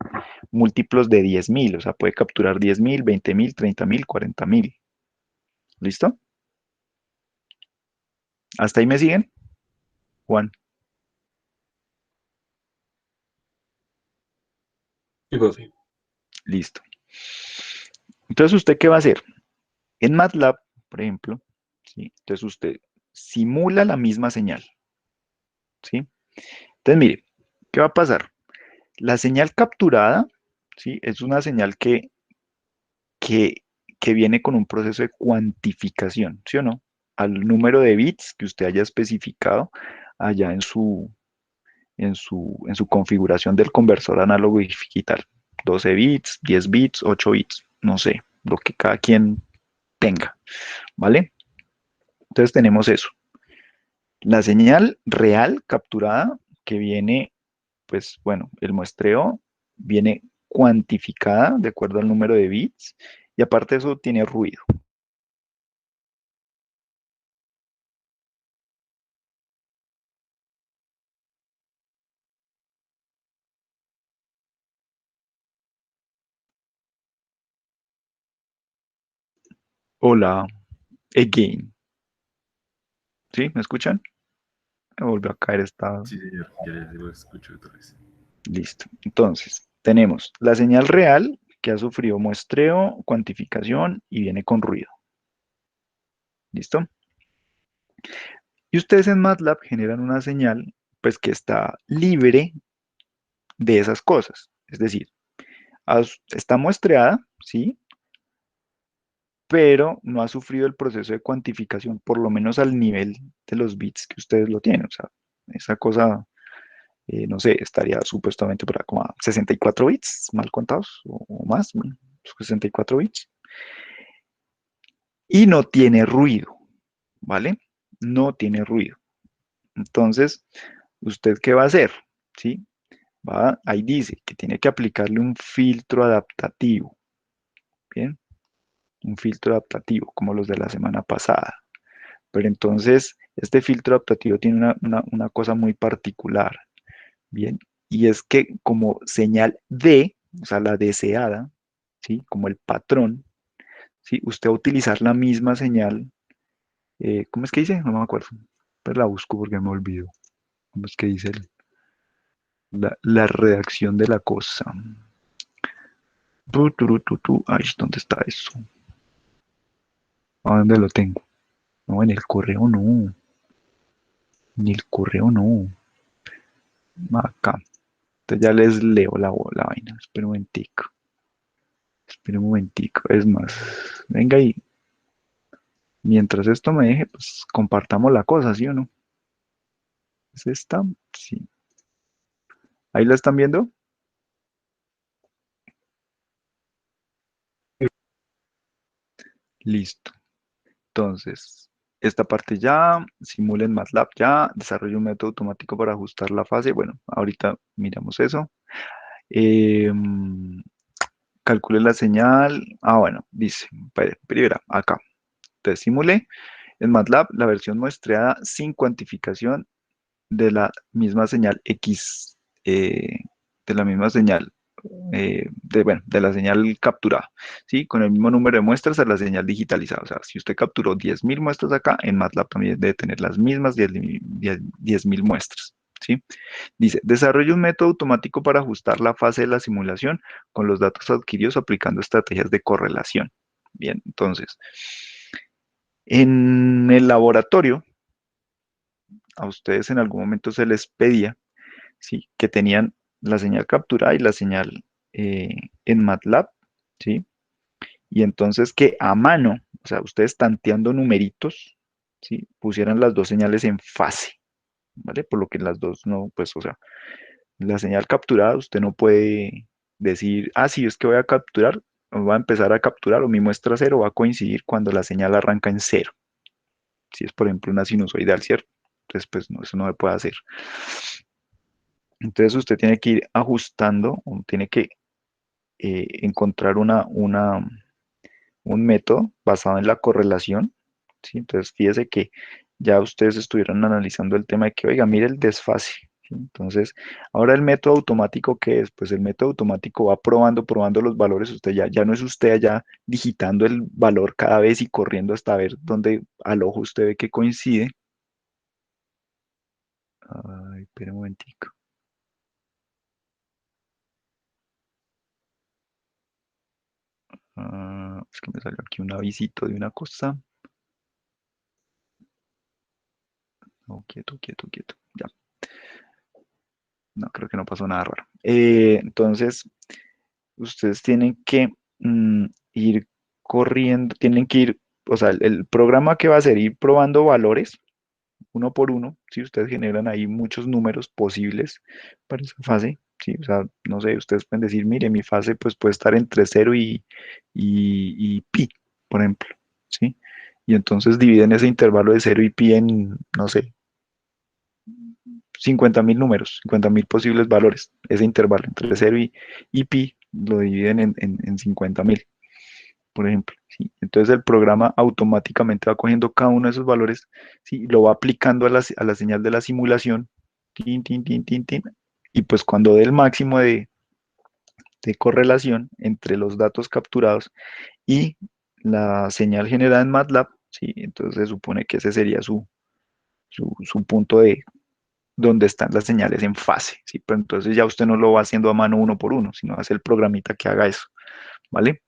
múltiplos de 10.000, o sea, puede capturar 10.000, 20.000, 30.000, 40.000. ¿Listo? ¿Hasta ahí me siguen, Juan? Sí, profe. Listo. Entonces, ¿usted qué va a hacer? En MATLAB, por ejemplo, ¿sí? Entonces usted simula la misma señal, ¿sí? Entonces, mire, ¿qué va a pasar? La señal capturada, ¿sí? Es una señal que, que viene con un proceso de cuantificación, ¿sí o no? Al número de bits que usted haya especificado allá en su configuración del conversor análogo y digital. 12 bits, 10 bits, 8 bits, no sé, lo que cada quien tenga, ¿vale? Entonces tenemos eso. La señal real capturada que viene, pues bueno, el muestreo viene cuantificada de acuerdo al número de bits y aparte de eso tiene ruido. Hola, again. ¿Sí? ¿Me escuchan? Me volvió a caer esta. Sí, señor, ya lo escucho otra vez. Listo. Entonces, tenemos la señal real que ha sufrido muestreo, cuantificación y viene con ruido. ¿Listo? Y ustedes en MATLAB generan una señal pues que está libre de esas cosas. Es decir, está muestreada, ¿sí? Pero no ha sufrido el proceso de cuantificación, por lo menos al nivel de los bits que ustedes lo tienen. O sea, esa cosa, no sé, estaría supuestamente por como a 64 bits, mal contados, o más, bueno, 64 bits. Y no tiene ruido, ¿vale? No tiene ruido. Entonces, ¿usted qué va a hacer? ¿Sí? Ahí dice que tiene que aplicarle un filtro adaptativo, ¿bien? Un filtro adaptativo, como los de la semana pasada. Pero entonces, este filtro adaptativo tiene una cosa muy particular, ¿bien? Y es que como señal D, o sea, la deseada, ¿sí? Como el patrón, ¿sí? Usted va a utilizar la misma señal, ¿cómo es que dice? No me acuerdo, pero la busco porque me olvido. ¿Cómo es que dice la redacción de la cosa? Ay, ¿dónde está eso? ¿A dónde lo tengo? No, en el correo no. En el correo no. Acá. Entonces ya les leo la vaina. Espera un momentico. Espera un momentico. Es más, venga ahí. Mientras esto me deje, pues compartamos la cosa, ¿sí o no? ¿Es esta? Sí. ¿Ahí la están viendo? Listo. Entonces, esta parte ya, simulen MATLAB ya, desarrollo un método automático para ajustar la fase. Bueno, ahorita miramos eso. Calcule la señal. Ah, bueno, dice, primera, acá. Entonces, simule en MATLAB la versión muestreada sin cuantificación de la misma señal X, de la misma señal, bueno, de la señal capturada, ¿sí? Con el mismo número de muestras a la señal digitalizada. O sea, si usted capturó 10.000 muestras acá, en MATLAB también debe tener las mismas 10.000 muestras, ¿sí? Dice, desarrolla un método automático para ajustar la fase de la simulación con los datos adquiridos aplicando estrategias de correlación. Bien, entonces, en el laboratorio, a ustedes en algún momento se les pedía, ¿sí? Que tenían la señal capturada y la señal en MATLAB, ¿sí? Y entonces que a mano, o sea, ustedes tanteando numeritos, ¿sí? Pusieran las dos señales en fase, ¿vale? Por lo que las dos no, pues, o sea, la señal capturada usted no puede decir, ah, sí, es que voy a capturar, o voy a empezar a capturar, o mi muestra cero va a coincidir cuando la señal arranca en cero. Si es, por ejemplo, una sinusoidal, ¿cierto? Entonces, pues, no, eso no se puede hacer. Entonces, usted tiene que ir ajustando, o tiene que encontrar un método basado en la correlación, ¿sí? Entonces, fíjese que ya ustedes estuvieron analizando el tema de que, oiga, mire el desfase, ¿sí? Entonces, ahora el método automático, ¿qué es? Pues el método automático va probando los valores. Usted ya no es usted allá digitando el valor cada vez y corriendo hasta ver dónde al ojo usted ve que coincide. Ay, espera un momentico. Es que me salió aquí un avisito de una cosa. No, quieto, quieto, quieto. Ya. No, creo que no pasó nada raro. Entonces, ustedes tienen que ir corriendo, tienen que ir, o sea, el programa que va a hacer, ir probando valores uno por uno, si ustedes generan ahí muchos números posibles para esa fase, ¿sí? O sea, no sé, ustedes pueden decir, mire, mi fase pues puede estar entre cero y pi, por ejemplo, ¿sí? Y entonces dividen ese intervalo de cero y pi en, no sé, 50.000 números, 50.000 posibles valores, ese intervalo entre cero y pi lo dividen en 50.000, por ejemplo, ¿sí? Entonces el programa automáticamente va cogiendo cada uno de esos valores, ¿sí? Lo va aplicando a la señal de la simulación, tin, tin, tin, tin, tin, y pues cuando dé el máximo de correlación entre los datos capturados y la señal generada en MATLAB, ¿sí? Entonces se supone que ese sería su punto de donde están las señales en fase, ¿sí? Pero entonces ya usted no lo va haciendo a mano uno por uno, sino hace el programita que haga eso, ¿vale?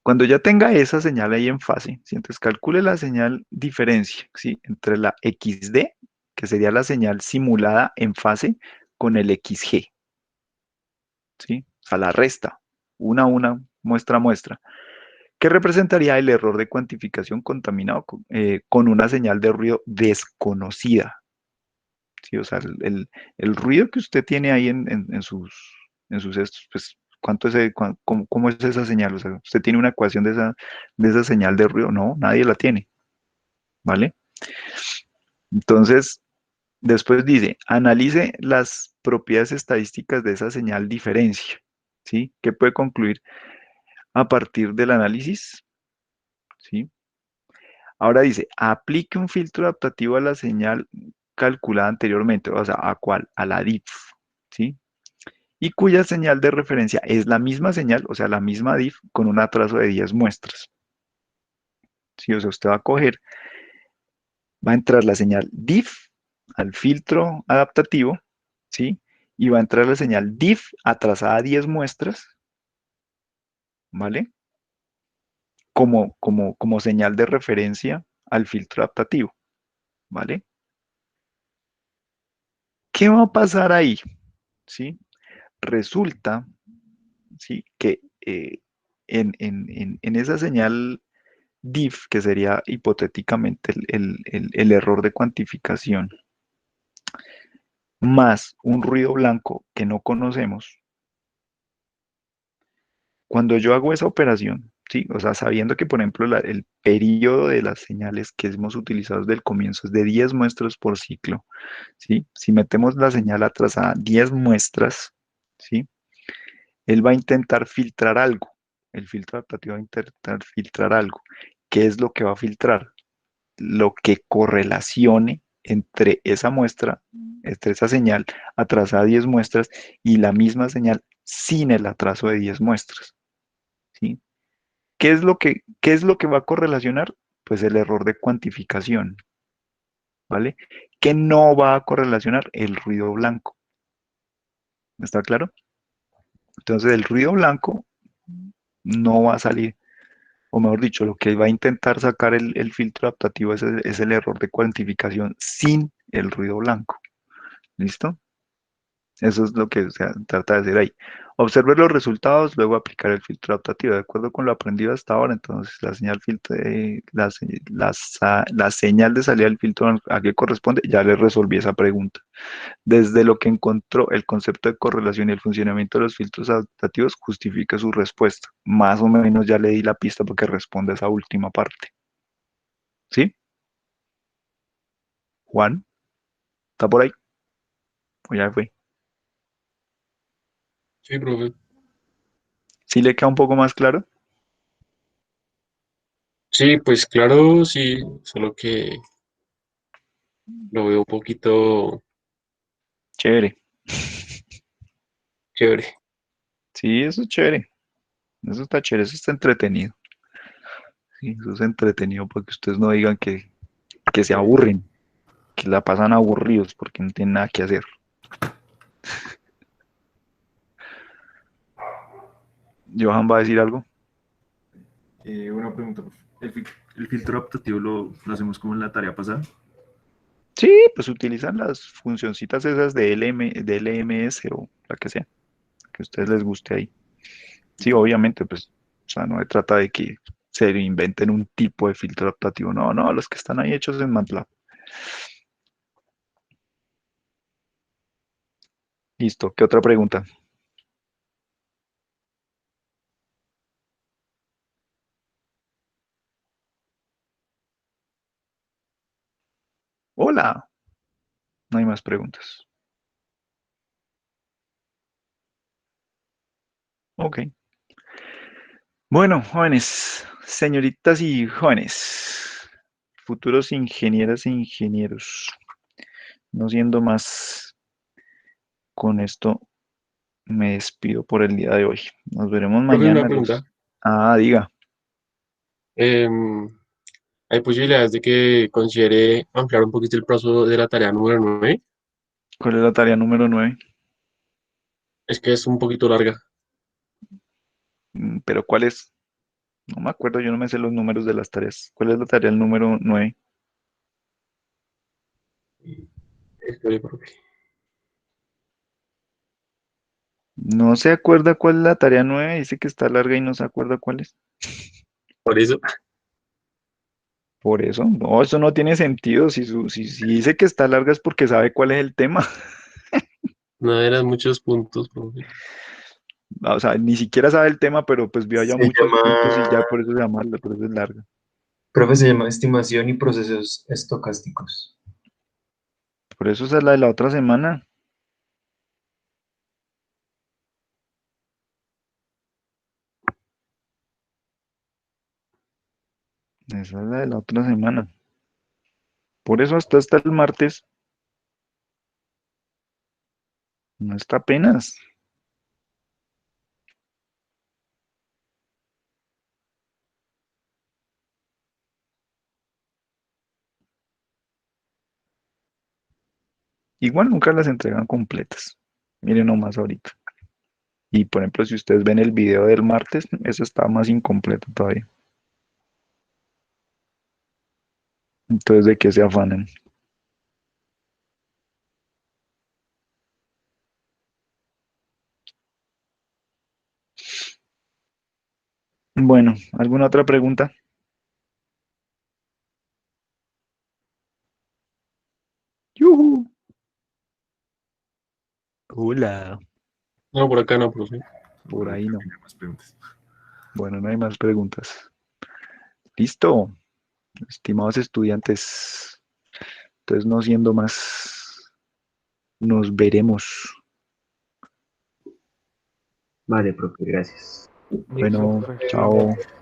Cuando ya tenga esa señal ahí en fase, ¿sí? Entonces calcule la señal diferencia, ¿sí? Entre la XD, que sería la señal simulada en fase, con el XG, ¿sí? O sea, la resta, una a una, muestra a muestra, que representaría el error de cuantificación contaminado con una señal de ruido desconocida, ¿sí? O sea, el ruido que usted tiene ahí en sus estos, pues, ¿cuánto es, cómo es esa señal? O sea, ¿usted tiene una ecuación de esa señal de ruido? No, nadie la tiene, ¿vale? Entonces, después dice, analice las propiedades estadísticas de esa señal diferencia, ¿sí? ¿Qué puede concluir a partir del análisis? ¿Sí? Ahora dice, aplique un filtro adaptativo a la señal calculada anteriormente, o sea, ¿a cuál? A la DIF, ¿sí? Y cuya señal de referencia es la misma señal, o sea, la misma DIF con un atraso de 10 muestras. ¿Sí? O sea, usted va a coger, va a entrar la señal DIF al filtro adaptativo, ¿sí? Y va a entrar la señal DIF atrasada 10 muestras, ¿vale? Como señal de referencia al filtro adaptativo, ¿vale? ¿Qué va a pasar ahí? ¿Sí? Resulta, ¿sí? Que en esa señal DIF, que sería hipotéticamente el error de cuantificación, más un ruido blanco que no conocemos, cuando yo hago esa operación, ¿sí? O sea, sabiendo que, por ejemplo, el periodo de las señales que hemos utilizado desde el comienzo es de 10 muestras por ciclo, ¿sí? Si metemos la señal atrasada 10 muestras, ¿sí? Él va a intentar filtrar algo. El filtro adaptativo va a intentar filtrar algo. ¿Qué es lo que va a filtrar? Lo que correlacione entre esa muestra, entre esa señal atrasada 10 muestras y la misma señal sin el atraso de 10 muestras, ¿sí? ¿Qué es lo que va a correlacionar? Pues el error de cuantificación, ¿vale? Que no va a correlacionar el ruido blanco. ¿Está claro? Entonces el ruido blanco no va a salir, o mejor dicho, lo que va a intentar sacar el filtro adaptativo es el error de cuantificación sin el ruido blanco. ¿Listo? Eso es lo que se trata de hacer ahí. Observe los resultados, luego aplicar el filtro adaptativo. De acuerdo con lo aprendido hasta ahora, entonces la señal filtro, la señal de salida del filtro a qué corresponde, ya le resolví esa pregunta. Desde lo que encontró el concepto de correlación y el funcionamiento de los filtros adaptativos, justifica su respuesta. Más o menos ya le di la pista porque responde a esa última parte. ¿Sí? Juan, ¿está por ahí? O ya fue. Sí, profe. ¿Sí le queda un poco más claro? Sí, pues claro, sí, solo que lo veo un poquito Chévere. Chévere. Sí, eso es chévere. Eso está chévere, eso está entretenido. Sí, eso es entretenido para que ustedes no digan que se aburren, que la pasan aburridos porque no tienen nada que hacer. Johan va a decir algo. Una pregunta, por favor. ¿El filtro adaptativo lo hacemos como en la tarea pasada? Sí, pues utilizan las funcioncitas esas de de LMS o la que sea, que a ustedes les guste ahí. Sí, obviamente, pues, o sea, no se trata de que se inventen un tipo de filtro adaptativo. No, no, los que están ahí hechos en MATLAB. Listo, ¿qué otra pregunta? Hola, no hay más preguntas. Ok. Bueno, jóvenes, señoritas y jóvenes, futuros ingenieras e ingenieros, no siendo más, con esto me despido por el día de hoy. Nos veremos Profe, una mañana. pregunta. Diga, Em, ¿Hay posibilidades de que considere ampliar un poquito el plazo de la tarea número 9? ¿cuál es la tarea número 9? Es que es un poquito larga. Pero ¿cuál es? No me acuerdo, yo no me sé los números de las tareas. ¿Cuál es la tarea el número 9? Espere, profe. No se acuerda cuál es la tarea 9. Dice que está larga y no se acuerda cuál es. Por eso, Por eso, no, eso no tiene sentido. Si dice que está larga es porque sabe cuál es el tema. no eran muchos puntos, profe. O sea, ni siquiera sabe el tema, pero pues vio allá Se muchos puntos y ya llama, por eso se llama, por eso es larga. profe, se llama estimación y procesos estocásticos. Por eso esa es la de la otra semana. Esa es la de la otra semana. Por eso hasta el martes. No está apenas. Igual nunca las entregan completas. Miren nomás ahorita. Y por ejemplo, si ustedes ven el video del martes, eso está más incompleto todavía. Entonces, ¿de qué se afanan? Bueno, ¿alguna otra pregunta? ¡Yujú! Hola. No, por acá no, profe. Por Bueno, ahí creo no. que no hay más preguntas. Bueno, no hay más preguntas. Listo, estimados estudiantes. Entonces, no siendo más, nos veremos. Vale, profe, gracias. Listo, Bueno, profe, que esté bien. chao.